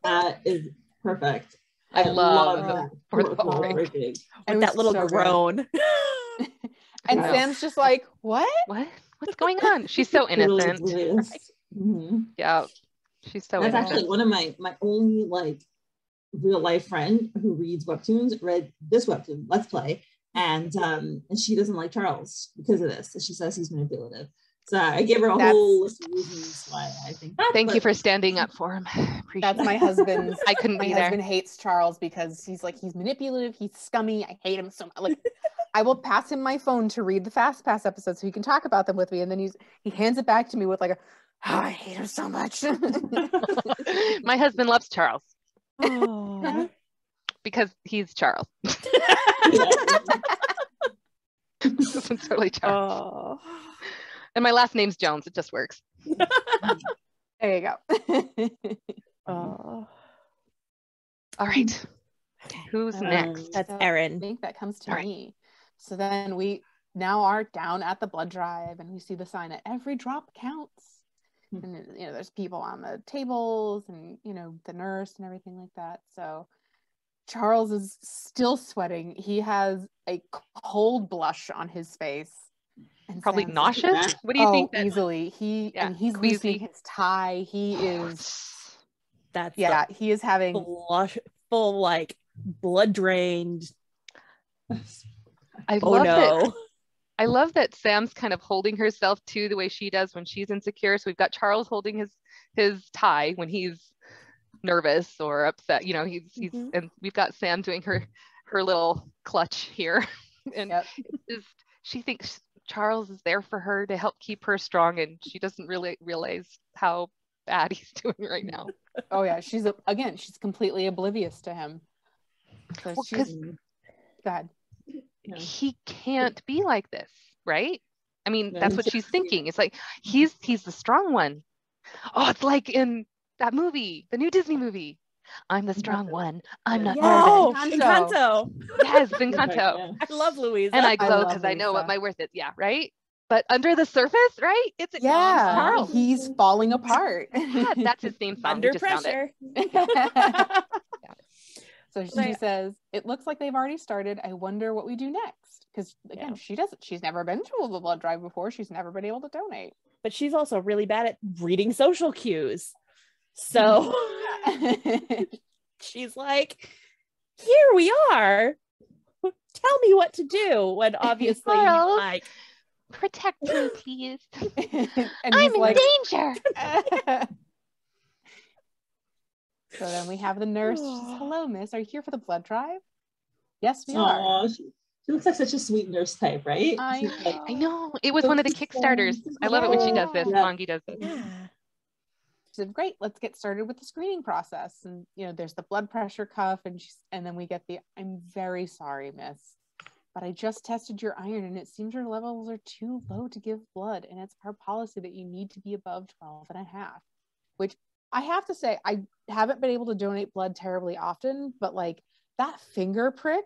That is perfect. I love for the bollocks. And that little groan. And Sam's just like, what? What's going on? She's so innocent. Yeah, she's so That's innocent. actually one of my only like real life friend who reads webtoons read this webtoon, Let's Play, and she doesn't like Charles because of this. She says he's manipulative. So I gave her a whole list of reasons why I think that. Thank you for standing up for him. That's my husband's. I couldn't be there. My husband hates Charles because he's manipulative. He's scummy. I hate him so much. Like, I will pass him my phone to read the Fast Pass episodes so he can talk about them with me, and then he hands it back to me with like I hate him so much. My husband loves Charles. Because he's Charles. This is totally Charles. And my last name's Jones. It just works. There you go. All right. Who's next? That's Erin. I think that comes to me. So then we now are down at the blood drive, and we see the sign that every drop counts. And there's people on the tables, and the nurse and everything like that. So Charles is still sweating. He has a cold blush on his face. And probably Sam's nauseous. What do you think? Easily. And he's losing his tie. He is. He is having blush, full like blood drained. I love that Sam's kind of holding herself too, the way she does when she's insecure. So we've got Charles holding his tie when he's nervous or upset. He's and we've got Sam doing her little clutch here, and she thinks Charles is there for her to help keep her strong, and she doesn't really realize how bad he's doing right now. Oh yeah, she's completely oblivious to him. So Go ahead. he can't be like this, right? I mean, that's what she's thinking. It's like, he's the strong one. Oh, it's like in that movie, the new Disney movie. I'm the strong one. I'm not nervous. Oh, Encanto. Yes, Encanto. I love Louisa. And I glow because I know what my worth is. Yeah, right? But under the surface, right? It's Charles. He's falling apart. Yeah, that's his theme song. Under We just pressure. So she says, it looks like they've already started. I wonder what we do next. Because again, she's never been to a blood drive before. She's never been able to donate. But she's also really bad at reading social cues. So she's like, here we are. Tell me what to do. When obviously he's like, protect me, please. And I'm in danger. So then we have the nurse. She says, hello, miss. Are you here for the blood drive? Yes, we are. She looks like such a sweet nurse type, right? I know. It was one of the Kickstarters. I love it when she does this. Yeah. Mongi does this. Yeah. She said, great, let's get started with the screening process. And, there's the blood pressure cuff. And then we get I'm very sorry, miss, but I just tested your iron and it seems your levels are too low to give blood. And it's our policy that you need to be above 12.5, which I have to say, I haven't been able to donate blood terribly often, but like that finger prick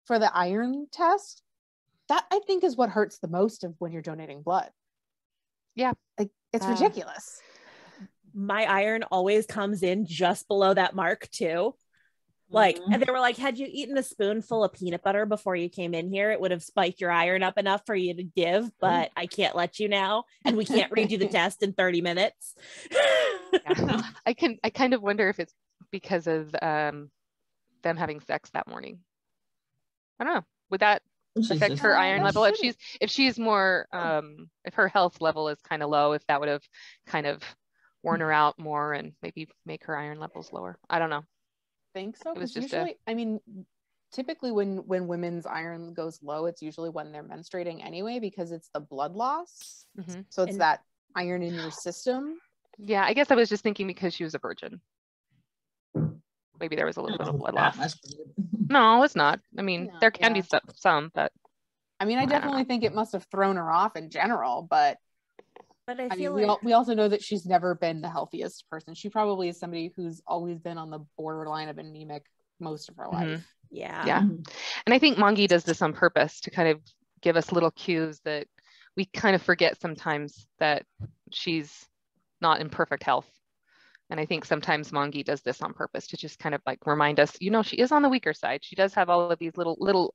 for the iron test, that I think is what hurts the most of when you're donating blood. Yeah. Like it's ridiculous. My iron always comes in just below that mark too. Like, and they were like, had you eaten a spoonful of peanut butter before you came in here, it would have spiked your iron up enough for you to give, but I can't let you now. And we can't read you the test in 30 minutes. Yeah. I kind of wonder if it's because of them having sex that morning. I don't know. Would that affect her iron level? If she's more, if her health level is kind of low, if that would have kind of worn her out more and maybe make her iron levels lower. I don't know. Think so, because usually typically when women's iron goes low, it's usually when they're menstruating anyway, because it's the blood loss. So it's that iron in your system. Yeah, I guess I was just thinking because she was a virgin, maybe there was a little bit of blood loss. No, it's not. I mean, there can be some, but I mean, I definitely think it must have thrown her off in general, but I feel like we also know that she's never been the healthiest person. She probably is somebody who's always been on the borderline of anemic most of her life. Yeah. And I think Mongi does this on purpose to kind of give us little cues that we kind of forget sometimes that she's not in perfect health. And I think sometimes Mongi does this on purpose to just kind of like remind us, she is on the weaker side. She does have all of these little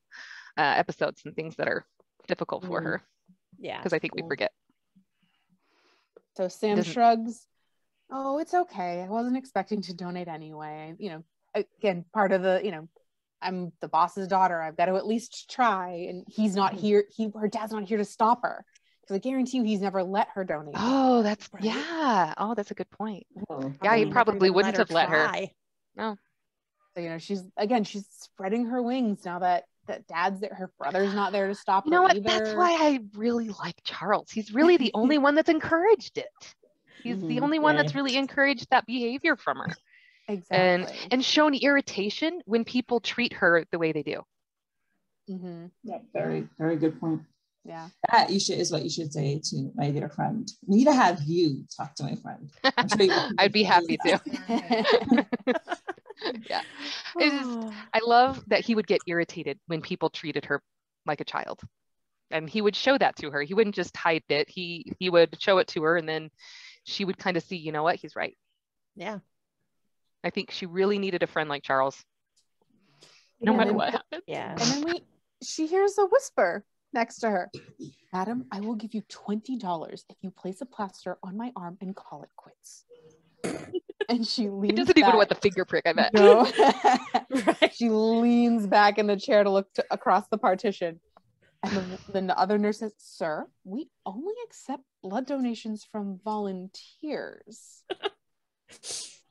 episodes and things that are difficult for her. Yeah. Because I think we forget. So Sam shrugs. Oh, it's okay. I wasn't expecting to donate anyway. Again, part of the, I'm the boss's daughter. I've got to at least try. And he's not here. Her dad's not here to stop her. Because I guarantee you he's never let her donate. Oh, that's, Oh, that's a good point. Yeah, he probably wouldn't have let her. No. So, she's spreading her wings now that dad's there, her brother's not there to stop her what? either. That's why I really like Charles. He's really the only one that's encouraged it. He's the only one that's really encouraged that behavior from her. Exactly. And shown irritation when people treat her the way they do. Yeah, very, very good point. Yeah. That is what you should say to my dear friend. I need to have you talk to my friend. I'm sure I'd be happy to. Yeah. I love that he would get irritated when people treated her like a child. And he would show that to her. He wouldn't just hide it. He would show it to her, and then she would kind of see, you know what, he's right. Yeah. I think she really needed a friend like Charles. No matter what happens. Yeah. And then she hears a whisper next to her. Madam, I will give you $20 if you place a plaster on my arm and call it quits. And she leans He doesn't even want the finger prick, I bet. No. Right. She leans back in the chair to look across the partition. And then the other nurse says, sir, we only accept blood donations from volunteers.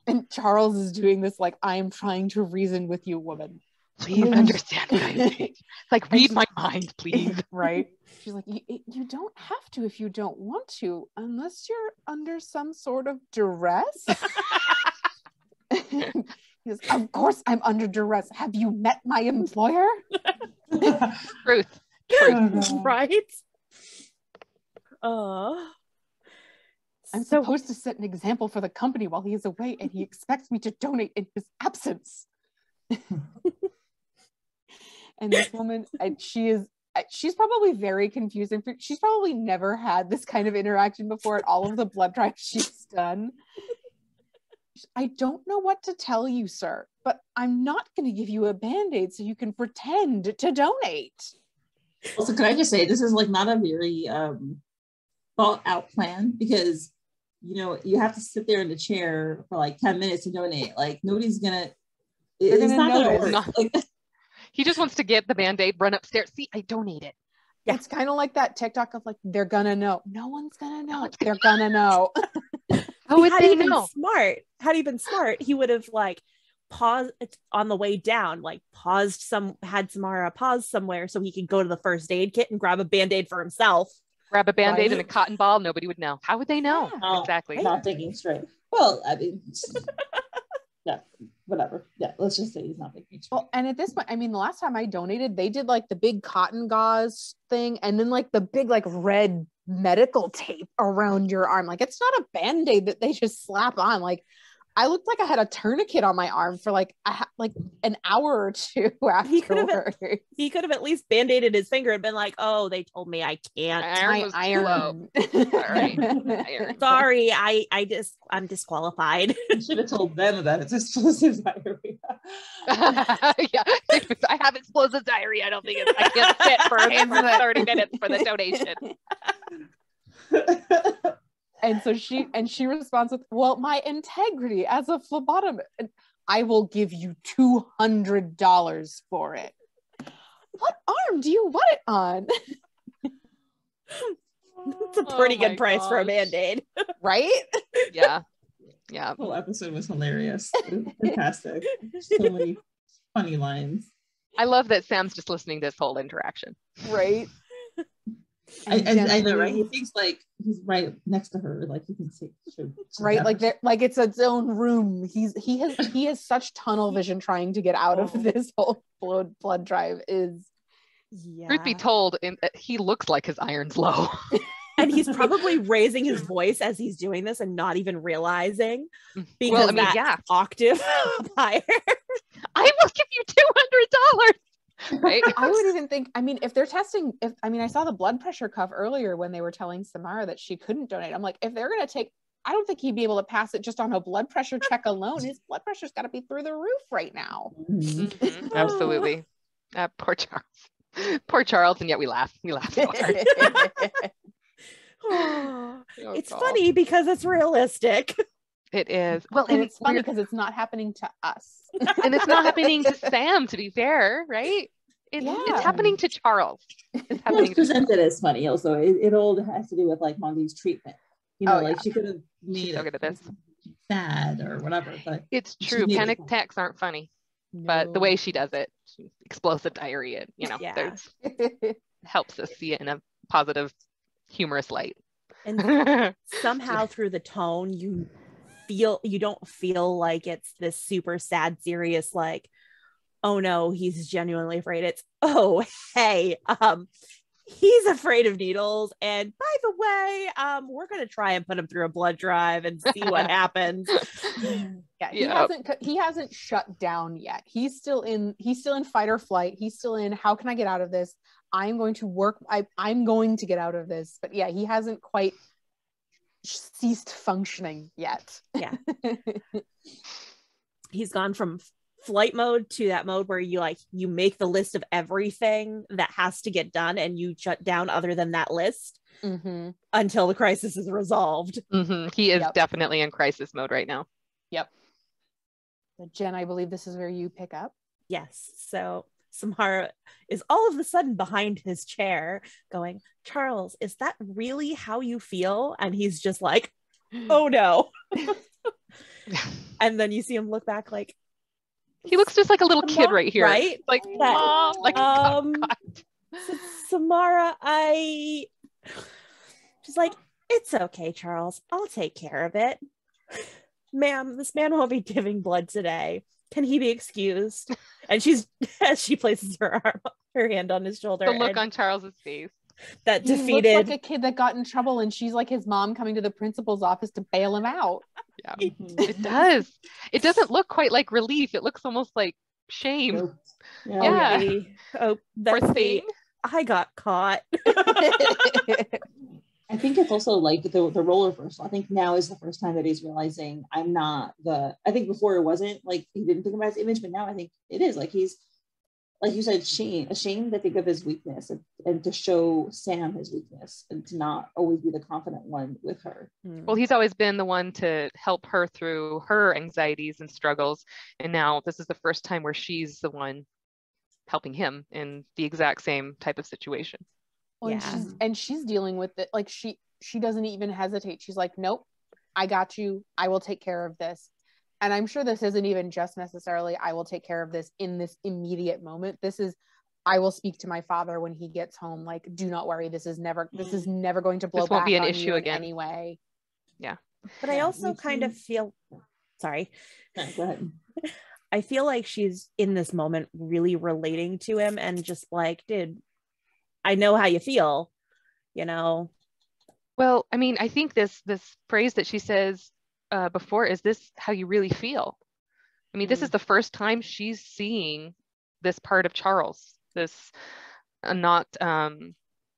And Charles is doing this like, I am trying to reason with you, woman. Please understand what I think. Like, read my mind, please. Right? She's like, you don't have to if you don't want to, unless you're under some sort of duress. He's He goes, of course I'm under duress. Have you met my employer? Truth. Right? I'm supposed to set an example for the company while he is away, and he expects me to donate in his absence. And this woman, she's probably very confusing. She's probably never had this kind of interaction before at all of the blood drives she's done. I don't know what to tell you, sir, but I'm not going to give you a Band-Aid so you can pretend to donate. Also, could I just say, this is like not a very thought out plan, because you have to sit there in the chair for like 10 minutes to donate. Like nobody's gonna, it's not gonna work. Like, he just wants to get the Band-Aid, run upstairs. See, I donated. Yeah. It's kind of like that TikTok of like, they're gonna know. No one's gonna know. They're gonna know. How would they know? Had he been smart, he would have like paused on the way down, like had Samara pause somewhere so he could go to the first aid kit and grab a Band-Aid for himself. Grab a Band-Aid and a cotton ball. Nobody would know. How would they know? Yeah. Exactly. Not thinking straight. Well, I mean, yeah, whatever. Yeah, let's just say he's not thinking straight. Well, and at this point, I mean, the last time I donated, they did like the big cotton gauze thing, and then like the big like red medical tape around your arm. Like it's not a Band-Aid that they just slap on. Like I looked like I had a tourniquet on my arm for like an hour or two afterwards. He could have at least Band-Aided his finger and been like, "Oh, they told me I can't. Iron. Sorry, I'm disqualified." You should have told them about its explosive diarrhea. Yeah, I have explosive diarrhea. I don't think I can't sit for 30 minutes for the donation. And so she responds with, well, my integrity as a phlebotomist, I will give you $200 for it. What arm do you want it on? It's a pretty good price for a Band-Aid. Right? Yeah. The whole episode was hilarious. It was fantastic. So many funny lines. I love that Sam's just listening to this whole interaction. Right? I know, right? He thinks like he's right next to her, like you can see. Right, like it's its own room. He has such tunnel vision trying to get out of this whole blood drive. Truth be told, he looks like his iron's low. And he's probably raising his voice as he's doing this and not even realizing, because octave higher. I will give you $200. Right? I would even think, I mean, if they're testing, I saw the blood pressure cuff earlier when they were telling Samara that she couldn't donate. I'm like, if they're going to take, I don't think he'd be able to pass it just on a blood pressure check alone. His blood pressure's got to be through the roof right now. Mm-hmm. Absolutely. Poor Charles. And yet we laugh so hard. It's funny because it's realistic. It is. Well, and it's funny because it's not happening to us. And it's not happening to Sam, to be fair, right? It's happening to Charles. It's presented as funny also. It all has to do with like Monty's treatment. She could have made it sad or whatever. But it's true. Panic attacks aren't funny. No. But the way she does it, explosive diarrhea, helps us see it in a positive, humorous light. And somehow through the tone, you don't feel like it's this super sad, serious, like, oh no, he's genuinely afraid. It's, oh, hey, he's afraid of needles. And by the way, we're going to try and put him through a blood drive and see what happens. He hasn't shut down yet. He's still in fight or flight. He's still in, how can I get out of this? I'm going to work. I'm going to get out of this. But yeah, he hasn't quite ceased functioning yet. Yeah. He's gone from flight mode to that mode where you make the list of everything that has to get done and you shut down other than that list until the crisis is resolved. He is definitely in crisis mode right now. Yep. So Jen, I believe this is where you pick up. Yes. So Samara is all of a sudden behind his chair going, Charles, is that really how you feel? And he's just like, oh no. And then you see him look back like, he looks just like a little kid right here. Right? Like, Mom, like, Samara, she's like, it's okay, Charles. I'll take care of it. Ma'am, this man won't be giving blood today. can he be excused? And she's, as she places her hand on his shoulder. The look on Charles's face. That he defeated. looks like a kid that got in trouble, and she's like his mom coming to the principal's office to bail him out. Yeah, it does. It doesn't look quite like relief. It looks almost like shame. Yeah. Oh, that's Poor thing. I got caught. I think it's also like the role reversal. I think now is the first time that he's realizing I'm not I think before it wasn't like he didn't think about his image, but now I think it is like he's, like you said, ashamed to think of his weakness and to show Sam his weakness and to not always be the confident one with her. Well, he's always been the one to help her through her anxieties and struggles. And now this is the first time where she's the one helping him in the exact same type of situation. Well, and she's dealing with it. Like she doesn't even hesitate. She's like, nope, I got you. I will take care of this. And I'm sure this isn't even just necessarily, I will take care of this in this immediate moment. This is, I will speak to my father when he gets home. Like, do not worry. This is never going to blow this won't back be an on issue you again. in any way. Yeah. But I also kind of feel, sorry. Go ahead. I feel like she's in this moment really relating to him and just like, dude, I know how you feel, you know? Well, I mean, I think this phrase that she says before, is this how you really feel? I mean, this is the first time she's seeing this part of Charles, this not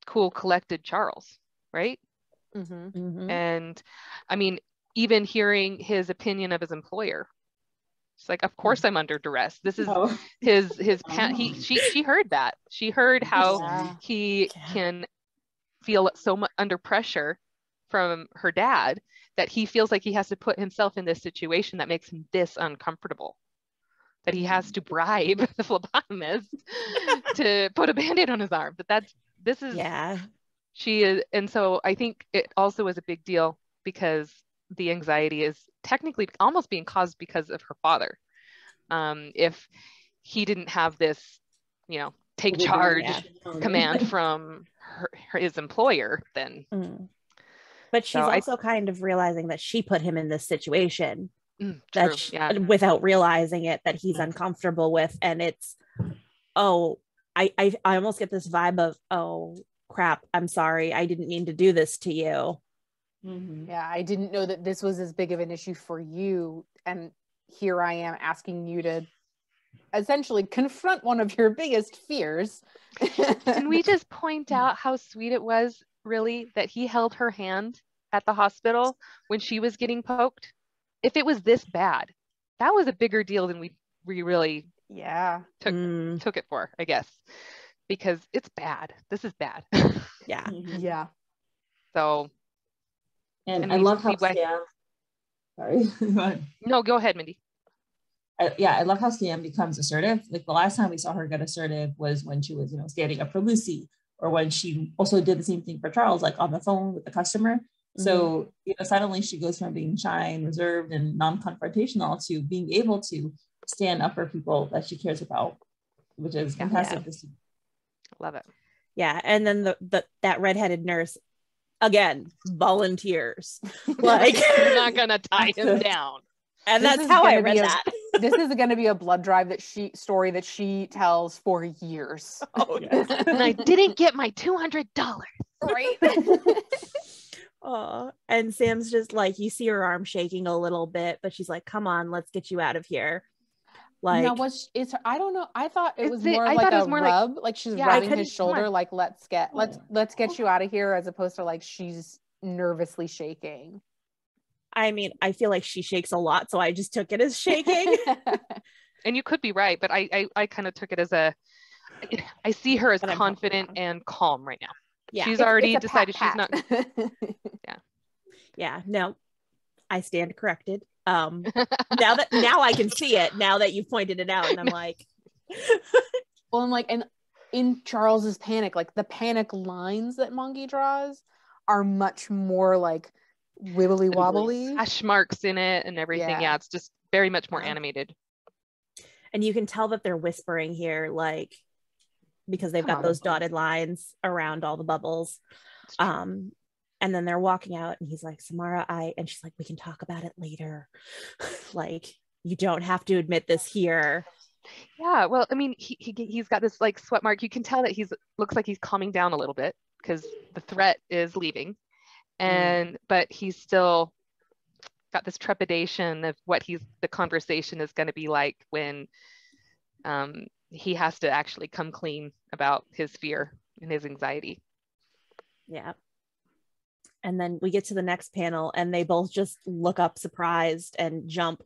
cool, collected Charles, right? And I mean, even hearing his opinion of his employer, it's like, of course I'm under duress. This is she heard that. She heard how he can feel so much under pressure from her dad that he feels like he has to put himself in this situation that makes him this uncomfortable, that he has to bribe the phlebotomist to put a band-aid on his arm. But she is. And so I think it also is a big deal because the anxiety is technically almost being caused because of her father. If he didn't have this, take charge command from his employer, then. But she's also kind of realizing that she put him in this situation without realizing it, that he's uncomfortable with. And it's, I almost get this vibe of, oh crap, I'm sorry, I didn't mean to do this to you. Yeah, I didn't know that this was as big of an issue for you. And here I am asking you to essentially confront one of your biggest fears. Can we just point out how sweet it was, really, that he held her hand at the hospital when she was getting poked? If it was this bad, that was a bigger deal than we really took it for, I guess, because it's bad. This is bad. Yeah. So, and I love how Sam. Sorry. Go ahead. No, go ahead, Mindy. I love how Sam becomes assertive. Like the last time we saw her get assertive was when she was, standing up for Lucy, or when she also did the same thing for Charles, like on the phone with the customer. So, suddenly she goes from being shy and reserved and non-confrontational to being able to stand up for people that she cares about, which is fantastic to see. Love it. Yeah. And then that redheaded nurse, again, volunteers. Like, you're not going to tie him down. And that's how I read that. This is going to be a blood drive story that she tells for years. Oh, yeah. And I didn't get my $200. Right. Oh, and Sam's just like, you see her arm shaking a little bit, but she's like, come on, let's get you out of here. Like, now I don't know. I thought it was more like a rub, like she's rubbing his shoulder, like let's get you out of here, as opposed to like she's nervously shaking. I mean, I feel like she shakes a lot, so I just took it as shaking. And you could be right, but I kind of took it as I see her as confident and calm right now. Yeah, she's already decided she's not. Yeah. No, I stand corrected. Now I can see it. Now that you've pointed it out, and I'm like, well, I'm like, and in Charles's panic, like the panic lines that Mongie draws are much more like wibbly wobbly, hash marks in it and everything. Yeah, it's just very much more animated. And you can tell that they're whispering here, like, because they've got those dotted lines around all the bubbles. And then they're walking out and he's like, Samara, and she's like, we can talk about it later. Like, you don't have to admit this here. Yeah, well, I mean, he's got this like sweat mark. You can tell that looks like he's calming down a little bit because the threat is leaving, but he's still got this trepidation of what the conversation is going to be like when he has to actually come clean about his fear and his anxiety. Yeah. And then we get to the next panel and they both just look up surprised and jump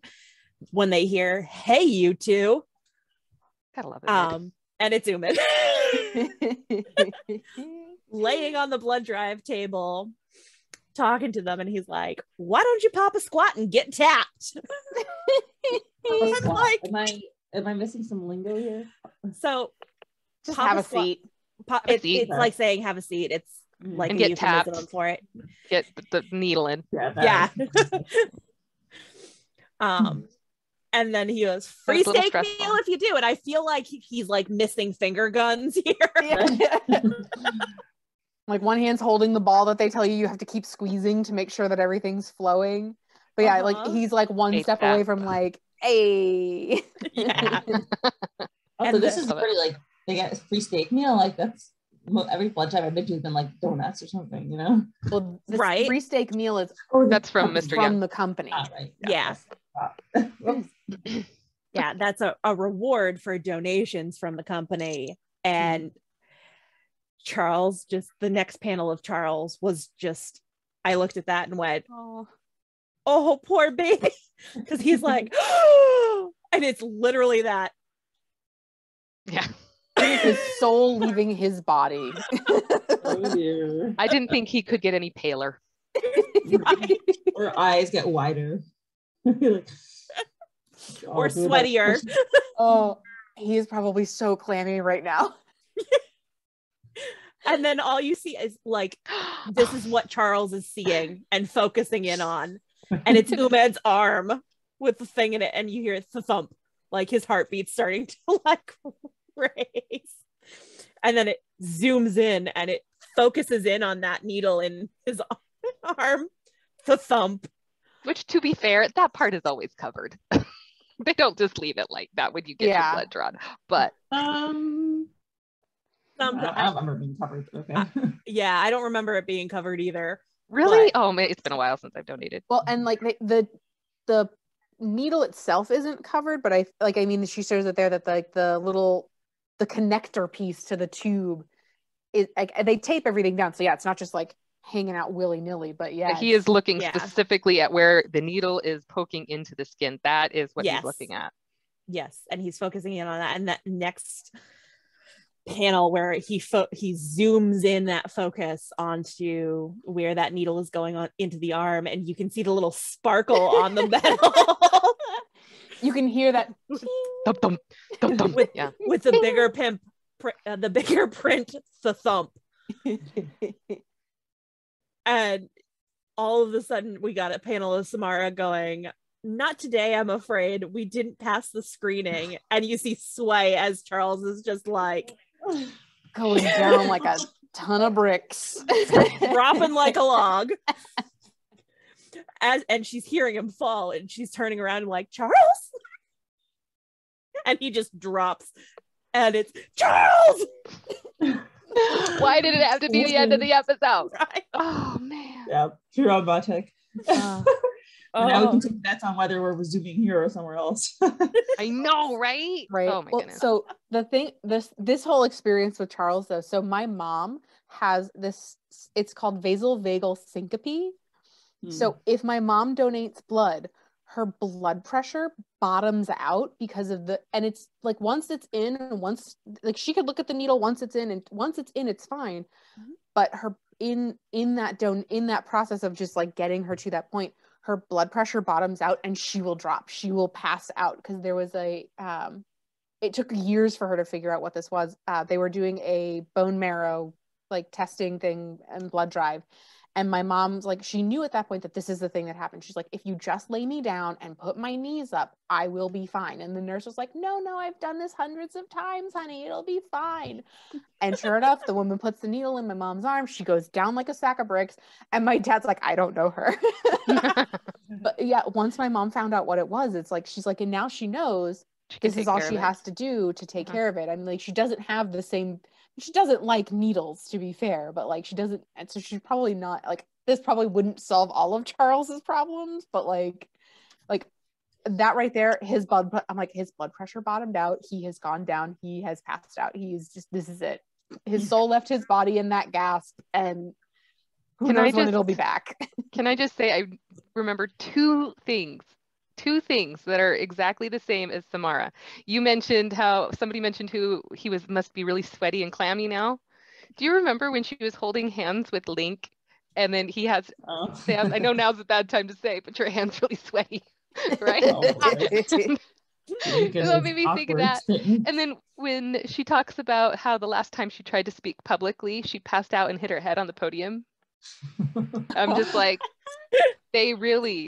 when they hear, "Hey, you two." Gotta love it. And it's Umed laying on the blood drive table talking to them, and he's like, "Why don't you pop a squat and get tapped?" Like, am I missing some lingo here? So just have a seat. It's like saying have a seat. It's like and a get tapped for it. Get the needle in. Yeah. And then he goes, "Free steak meal if you do." And I feel like he's like missing finger guns here. Yeah. Like one hand's holding the ball that they tell you have to keep squeezing to make sure that everything's flowing. But yeah, like he's like one step away from like, "Hey." Yeah. Also, this is pretty like, they get a free steak meal. Like that's every blood drive I've been to has been like donuts or something, you know? Well, this right. free steak meal is that's from Mr. Young. the company. Right. Yeah. Yeah, that's a reward for donations from the company. And Charles, just the next panel of Charles was just, I looked at that and went, oh poor baby, because he's like, and it's literally that. Yeah. His soul leaving his body. Oh dear. I didn't think he could get any paler. Right. Or eyes get wider. Like, or sweatier. Oh, he is probably so clammy right now. And then all you see is like, this is what Charles is seeing and focusing in on. And it's Umed's arm with the thing in it. And you hear the thump, like his heartbeat starting to like race. And then it zooms in and it focuses in on that needle in his arm. The thump. Which, to be fair, that part is always covered. They don't just leave it like that when you get your blood drawn. But I don't remember being covered. Okay. Yeah, I don't remember it being covered either. Really? Oh man, it's been a while since I've donated. Well, and like the needle itself isn't covered, but I mean she shows it there that the connector piece to the tube is like they tape everything down. So yeah, it's not just like hanging out willy-nilly, but yeah. He is looking specifically at where the needle is poking into the skin. That is what he's looking at. Yes, and he's focusing in on that. And that next panel where he zooms in that focus onto where that needle is going on into the arm, and you can see the little sparkle on the metal. You can hear that thump, thump, thump, thump. with the bigger the bigger print, the thump. And all of a sudden we got a panel of Samara going, "Not today, I'm afraid. We didn't pass the screening." And you see Sway as Charles is just like going down like a ton of bricks, dropping like a log. And she's hearing him fall, and she's turning around and like, "Charles?" And he just drops, and it's Charles. Why did it have to be the end of the episode? Right. Oh man. Yeah, pure robotic. Now we can take bets on whether we're resuming here or somewhere else. I know, right? Right. Oh my goodness. So the thing, this whole experience with Charles though, so my mom has this, it's called vasovagal syncope. So if my mom donates blood, her blood pressure bottoms out because of and it's like once it's in and once, like she could look at the needle once it's in, and once it's in, it's fine. But her in that process of just like getting her to that point, her blood pressure bottoms out and she will drop. She will pass out because there was it took years for her to figure out what this was. They were doing a bone marrow like testing thing and blood drive. And my mom's like, she knew at that point that this is the thing that happened. She's like, "If you just lay me down and put my knees up, I will be fine." And the nurse was like, no, I've done this hundreds of times, honey. It'll be fine. And sure enough, the woman puts the needle in my mom's arm. She goes down like a sack of bricks. And my dad's like, "I don't know her." But yeah, once my mom found out what it was, it's like, she's like, and now she knows this is all she has to do to take care of it. I mean, like, she doesn't have the same, she doesn't like needles, to be fair, but like, she doesn't, and so she's probably not, like, this probably wouldn't solve all of Charles's problems, but like that right there, I'm like, his blood pressure bottomed out, he has gone down, he has passed out, he's just, this is it. His soul left his body in that gasp, and who knows when it'll be back. Can I just say, I remember two things that are exactly the same as Samara. You mentioned how somebody mentioned who he must be really sweaty and clammy now. Do you remember when she was holding hands with Link, and then he has Sam? I know now's a bad time to say, but your hand's really sweaty, right? That made me think of that. And then when she talks about how the last time she tried to speak publicly, she passed out and hit her head on the podium. I'm just like, they really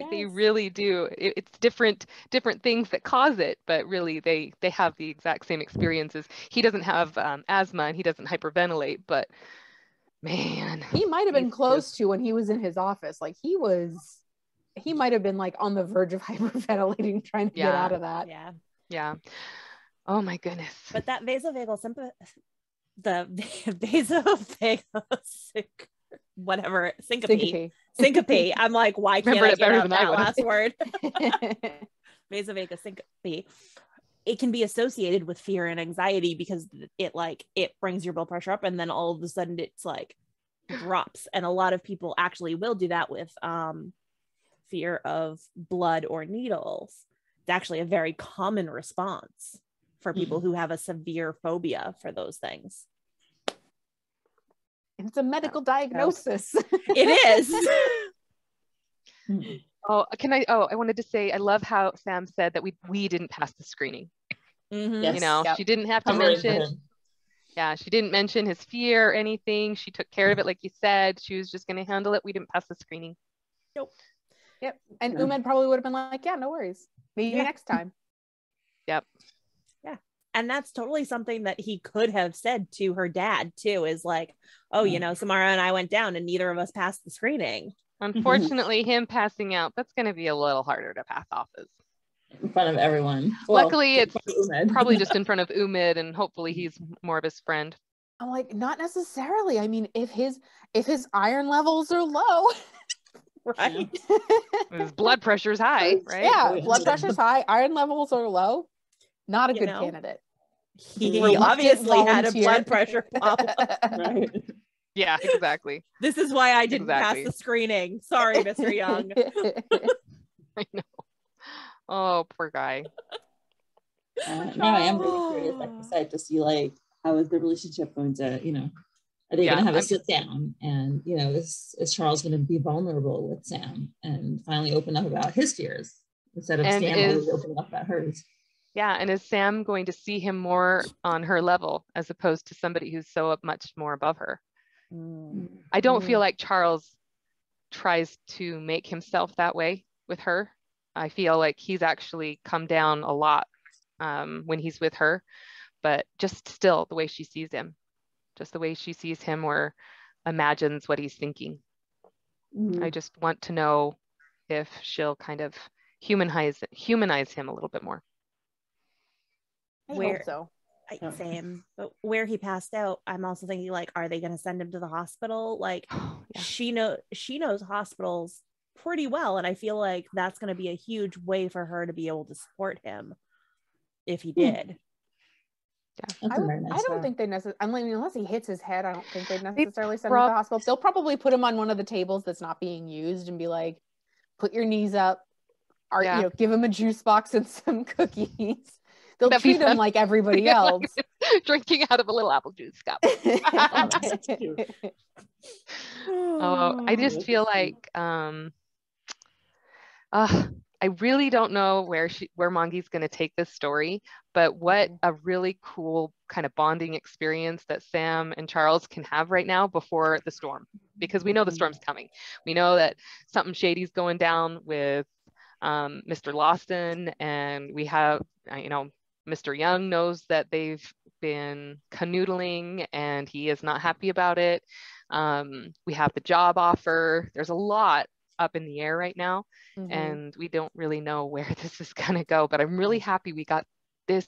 do. It's different things that cause it, but really they have the exact same experiences. He doesn't have asthma and he doesn't hyperventilate, but man, he might have been close to when he was in his office. Like he might have been like on the verge of hyperventilating, trying to get out of that. Yeah. Oh my goodness. But that vasovagal the vasovagal syncope. I'm like, why can't I get out that last word? Vasovagal syncope. It can be associated with fear and anxiety because it brings your blood pressure up, and then all of a sudden it's like drops. And a lot of people actually will do that with fear of blood or needles. It's actually a very common response for people who have a severe phobia for those things. It's a medical diagnosis. It is. I wanted to say, I love how Sam said that we didn't pass the screening. Yes. You know, she didn't have to mention. Yeah, she didn't mention his fear or anything. She took care of it, like you said. She was just going to handle it. We didn't pass the screening. Nope. Yep. And Umed probably would have been like, yeah, no worries. Maybe next time. Yep. Yeah. And that's totally something that he could have said to her dad too, is like, oh, you know, Samara and I went down and neither of us passed the screening. Unfortunately, him passing out, that's going to be a little harder to pass off as. In front of everyone. Luckily, it's probably just in front of Umed, and hopefully he's more of his friend. I'm like, not necessarily. I mean, if his iron levels are low, right? His blood pressure's high, right? Yeah, blood pressure's high, iron levels are low. Not a good candidate. He obviously had a blood pressure problem. Right. Yeah, exactly. This is why I didn't pass the screening. Sorry, Mr. Young. I know. Oh, poor guy. Now I am really curious, like you said, to see like how is the relationship going to, you know, are they going to have a sit down, and you know, is Charles going to be vulnerable with Sam and finally open up about his fears instead of Sam always opening up about hers? Yeah, and is Sam going to see him more on her level as opposed to somebody who's so much more above her? I don't feel like Charles tries to make himself that way with her. I feel like he's actually come down a lot when he's with her, but just still the way she sees him, or imagines what he's thinking. I just want to know if she'll kind of humanize him a little bit more. I hope so. Same, but where he passed out, I'm also thinking like, are they going to send him to the hospital? Like, she knows hospitals pretty well, and I feel like that's going to be a huge way for her to be able to support him if he did. I don't think they necessarily, I mean, unless he hits his head, I don't think they'd necessarily send him to the hospital. They'll probably put him on one of the tables that's not being used and be like, put your knees up, or you know, give him a juice box and some cookies. They'll treat him like everybody else. Like drinking out of a little apple juice cup. I just feel like I really don't know where Mongi's going to take this story, but what a really cool kind of bonding experience that Sam and Charles can have right now before the storm, because we know the storm's coming. We know that something shady's going down with Mr. Lawson, and we have, you know, Mr. Young knows that they've been canoodling and he is not happy about it. We have the job offer. There's a lot up in the air right now, Mhm. and we don't really know where this is going to go. But I'm really happy we got this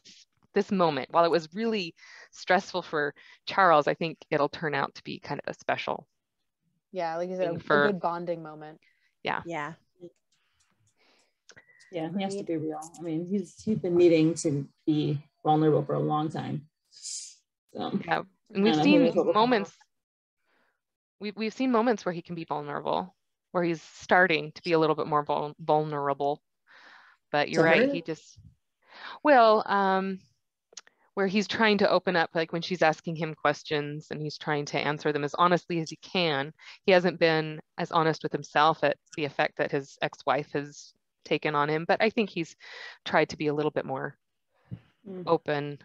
moment. While it was really stressful for Charles, I think it'll turn out to be kind of a special. Yeah, like you said, a good bonding moment. Yeah. Yeah. Yeah, he has to be real. I mean, he's been needing to be vulnerable for a long time. So, yeah, and we've seen moments. We've seen moments where he can be vulnerable, where he's starting to be a little bit more vulnerable. But you're right. He just, where he's trying to open up, like when she's asking him questions and he's trying to answer them as honestly as he can. He hasn't been as honest with himself at the effect that his ex-wife has taken on him, but I think he's tried to be a little bit more open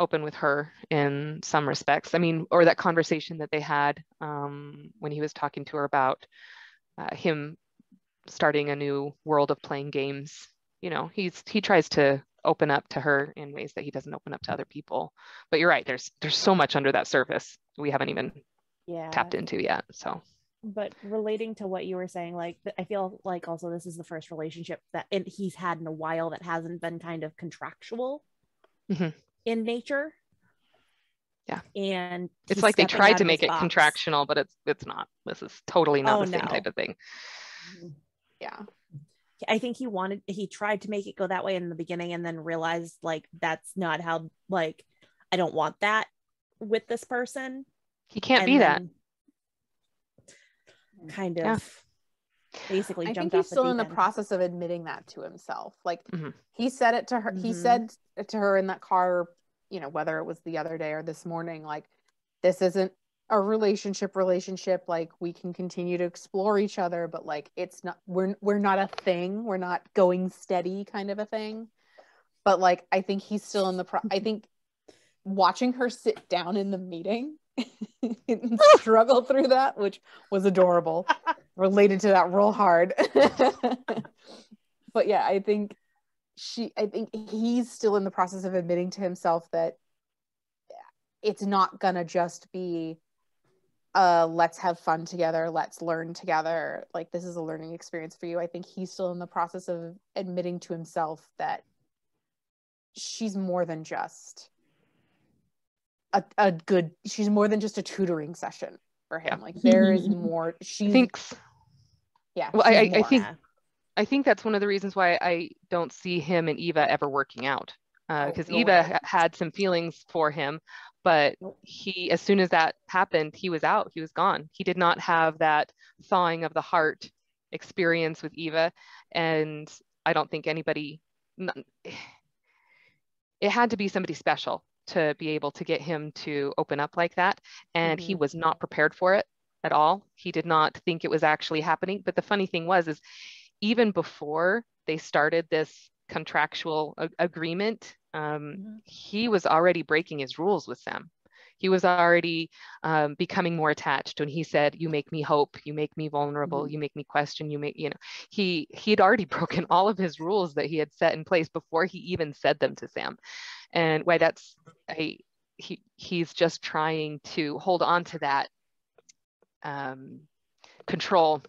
with her in some respects. I mean, or that conversation that they had when he was talking to her about him starting a new world of playing games. You know, he tries to open up to her in ways that he doesn't open up to other people. But you're right, there's so much under that surface we haven't even tapped into yet. So, but relating to what you were saying, like I feel like also this is the first relationship that he's had in a while that hasn't been kind of contractual in nature. Yeah, and it's like they tried to make it contractual, but it's not. This is totally not the same type of thing. Yeah, I think he tried to make it go that way in the beginning and then realized like that's not how, like I don't want that with this person. He can't be that. Kind of basically I jumped think he's off still in the end. process of admitting that to himself. Like he said it to her, he said it to her in that car, you know, whether it was the other day or this morning, like this isn't a relationship, like we can continue to explore each other, but like it's not, we're not a thing, we're not going steady kind of a thing. But like I think he's still in the I think watching her sit down in the meeting and struggle through that, which was adorable, related to that real hard. But yeah, I think he's still in the process of admitting to himself that it's not gonna just be let's have fun together, let's learn together, like this is a learning experience for you. I think he's still in the process of admitting to himself that she's more than just she's more than just a tutoring session for him. Like there is more. She thinks. Yeah. Well, I think that's one of the reasons why I don't see him and Eva ever working out, because Eva had some feelings for him, but he, as soon as that happened, he was out. He was gone. He did not have that thawing of the heart experience with Eva, and I don't think anybody. It had to be somebody special to be able to get him to open up like that. And he was not prepared for it at all. He did not think it was actually happening. But the funny thing is even before they started this contractual agreement, he was already breaking his rules with Sam. He was already becoming more attached when he said, you make me hope, you make me vulnerable, you make me question, he had already broken all of his rules that he had set in place before he even said them to Sam. And why he's just trying to hold on to that control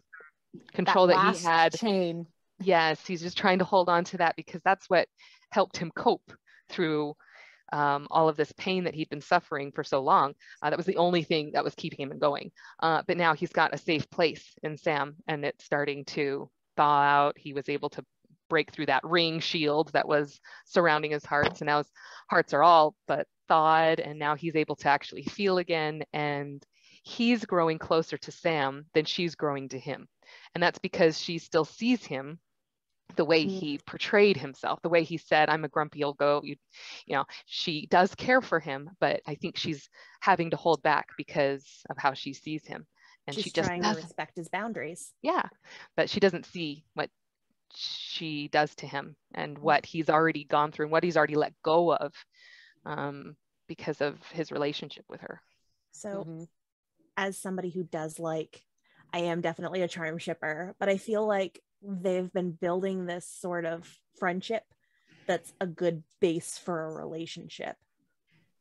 that he had. Chain. Yes, he's just trying to hold on to that because that's what helped him cope through all of this pain that he'd been suffering for so long. That was the only thing that was keeping him going. But now he's got a safe place in Sam, and it's starting to thaw out. He was able to break through that ring shield that was surrounding his heart. So now his hearts are all but thawed, and now he's able to actually feel again. And he's growing closer to Sam than she's growing to him. And that's because she still sees him the way he portrayed himself, the way he said, I'm a grumpy old goat. You know, she does care for him, but I think she's having to hold back because of how she sees him. And she's she just trying to respect his boundaries. Yeah, but she doesn't see what she does to him and what he's already gone through and what he's already let go of because of his relationship with her. So as somebody who does I am definitely a charm shipper, but I feel like they've been building this sort of friendship that's a good base for a relationship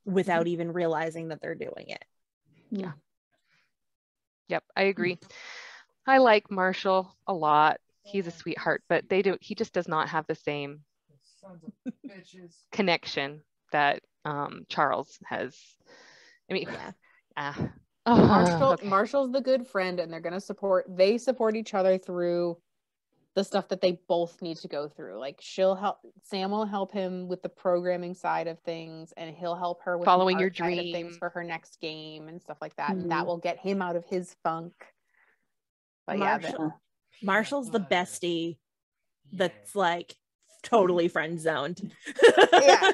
without even realizing that they're doing it. Yeah. Yep, I agree. I like Marshall a lot. He's a sweetheart, but he just does not have the same connection that Charles has. I mean, Marshall's the good friend, and they support each other through the stuff that they both need to go through. Like Sam will help him with the programming side of things, and he'll help her with following your side of dream things for her next game and stuff like that. And that will get him out of his funk. But Marshall's the bestie that's like totally friend zoned. Yeah,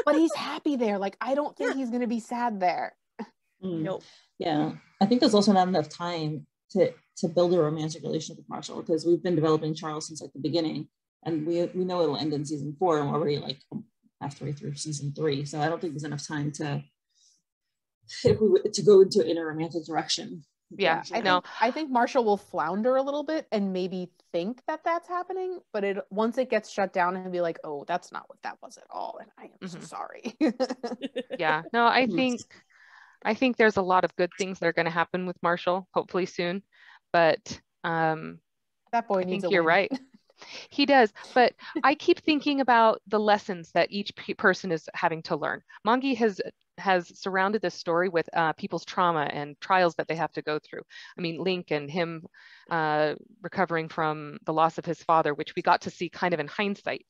but he's happy there. Like, I don't think he's gonna be sad there. Nope. Yeah, I think there's also not enough time to build a romantic relationship with Marshall, because we've been developing Charles since like the beginning, and we know it'll end in season 4, and we're already like halfway through season 3. So I don't think there's enough time to go in a romantic direction. Yeah, I know. I think Marshall will flounder a little bit and maybe think that that's happening, but once it gets shut down, and be like, oh, that's not what that was at all, and I am so sorry. Yeah, no, I think there's a lot of good things that are going to happen with Marshall, hopefully soon, but that boy needs. You're right. He does, but I keep thinking about the lessons that each person is having to learn. Mangi has surrounded this story with people's trauma and trials that they have to go through. I mean, Link and him recovering from the loss of his father, which we got to see kind of in hindsight.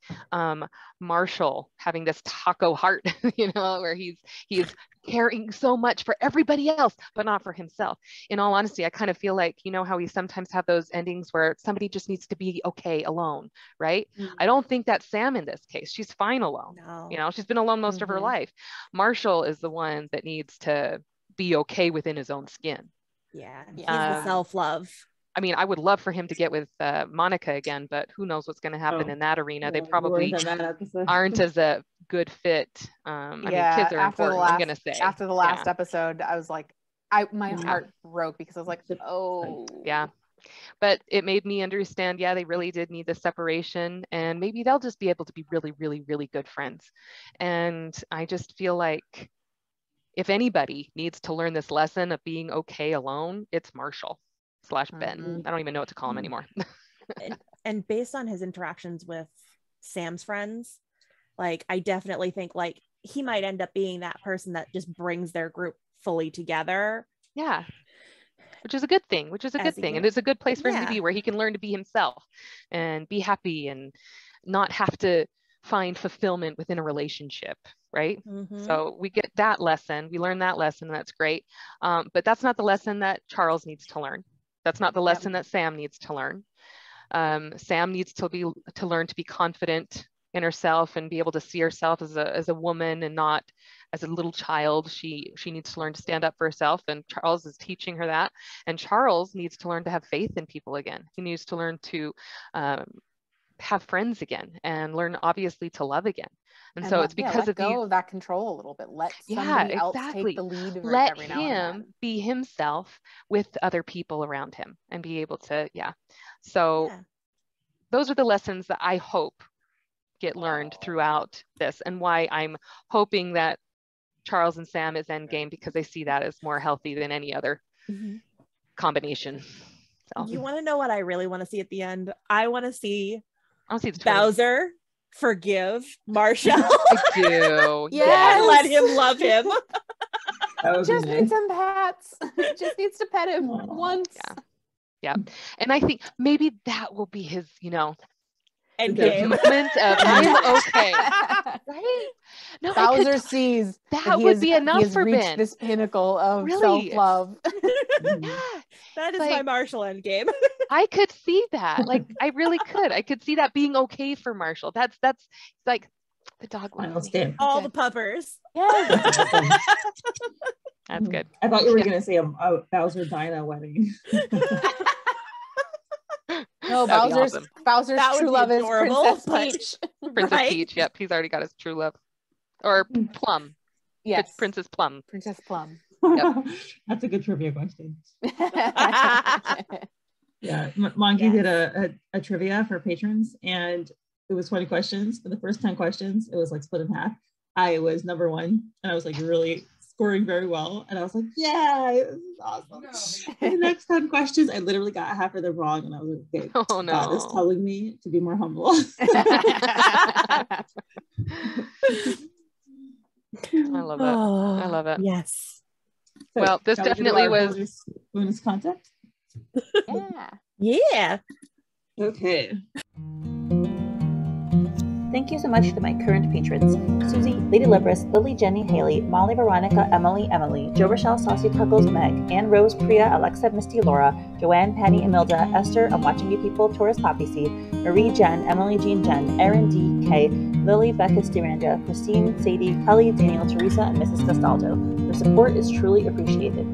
Marshall having this taco heart, where he's caring so much for everybody else, but not for himself. In all honesty, I kind of feel like, how we sometimes have those endings where somebody just needs to be okay alone, right? I don't think that's Sam in this case. She's fine alone. No. She's been alone most of her life. Marshall is the one that needs to be okay within his own skin. Yeah. He's the self-love. I mean, I would love for him to get with Monica again, but who knows what's going to happen in that arena. They probably aren't as a good fit. I mean, kids are important, I'm going to say. After the last episode, I was like, my heart broke, because I was like, oh. Yeah. But it made me understand, they really did need the separation, and maybe they'll just be able to be really, really, really good friends. And I just feel like if anybody needs to learn this lesson of being okay alone, it's Marshall / Ben. I don't even know what to call him anymore. and based on his interactions with Sam's friends, like, I definitely think like he might end up being that person that just brings their group fully together. Yeah. Which is a good thing, and it's a good place for him to be, where he can learn to be himself and be happy and not have to find fulfillment within a relationship, right? So we get that lesson, we learn that lesson, and that's great. But that's not the lesson that Charles needs to learn. That's not the lesson that Sam needs to learn. Sam needs to learn to be confident in herself and be able to see herself as a woman and not as a little child. She needs to learn to stand up for herself, and Charles is teaching her that. And Charles needs to learn to have faith in people again. He needs to learn to have friends again, and learn obviously to love again. And so it's because let go of that control a little bit. Let somebody else take the lead. Let him be himself with other people around him and be able to, So those are the lessons that I hope get learned throughout this, and why I'm hoping that Charles and Sam is endgame, because I see that as more healthy than any other combination. So. You want to know what I really want to see at the end? I want to see the Bowser forgive Marshall. I do. Yeah, let him love him. Just need some pats. Just needs to pet him once. Yeah. And I think maybe that will be his, endgame moment of I'm okay. Right? No, Bowser sees that would be enough for Ben. This pinnacle of self-love. That is my Marshall endgame. I could see that. Like, I really could. I could see that being okay for Marshall. That's like the dog loves me. All the puppers. Yes. That's good. I thought you were gonna say a Bowser Dinah wedding. No, Bowser's true love is Princess Peach. Princess Peach, yep. He's already got his true love. Or Plum. Yes. Princess Plum. Princess Plum. Yep. That's a good trivia question. Yeah, Mangi did a trivia for patrons, and it was 20 questions. For the first 10 questions, it was like split in half. I was number 1, and I was like really scoring very well. And I was like, yeah, this is awesome. No. The next 10 questions, I literally got half of them wrong. And I was like, okay, oh, no. God is telling me to be more humble. I love it. I love it. Yes. So, well, this definitely was bonus content. Yeah. Okay. Thank you so much to my current patrons: Susie, Lady Libris, Lily, Jenny, Haley, Molly, Veronica, Emily, 𝗵𝗵𝗆𝗆 𝗕cie 𝗂𝗀𝗏 Meg, Anne, Rose, Priya, Alexa, Misty, Laura, Joanne, Patty, Emilda, Esther, I'm Watching You People, Taurus, 𝗵𝗵𝗱𝗄, Marie, Jen, Emily, Jean, Jen, Erin, D.K., Lily, Becca, Stiranda, Christine, Sadie, Kelly, Daniel, Teresa, and Mrs. Castaldo. Your support is truly appreciated.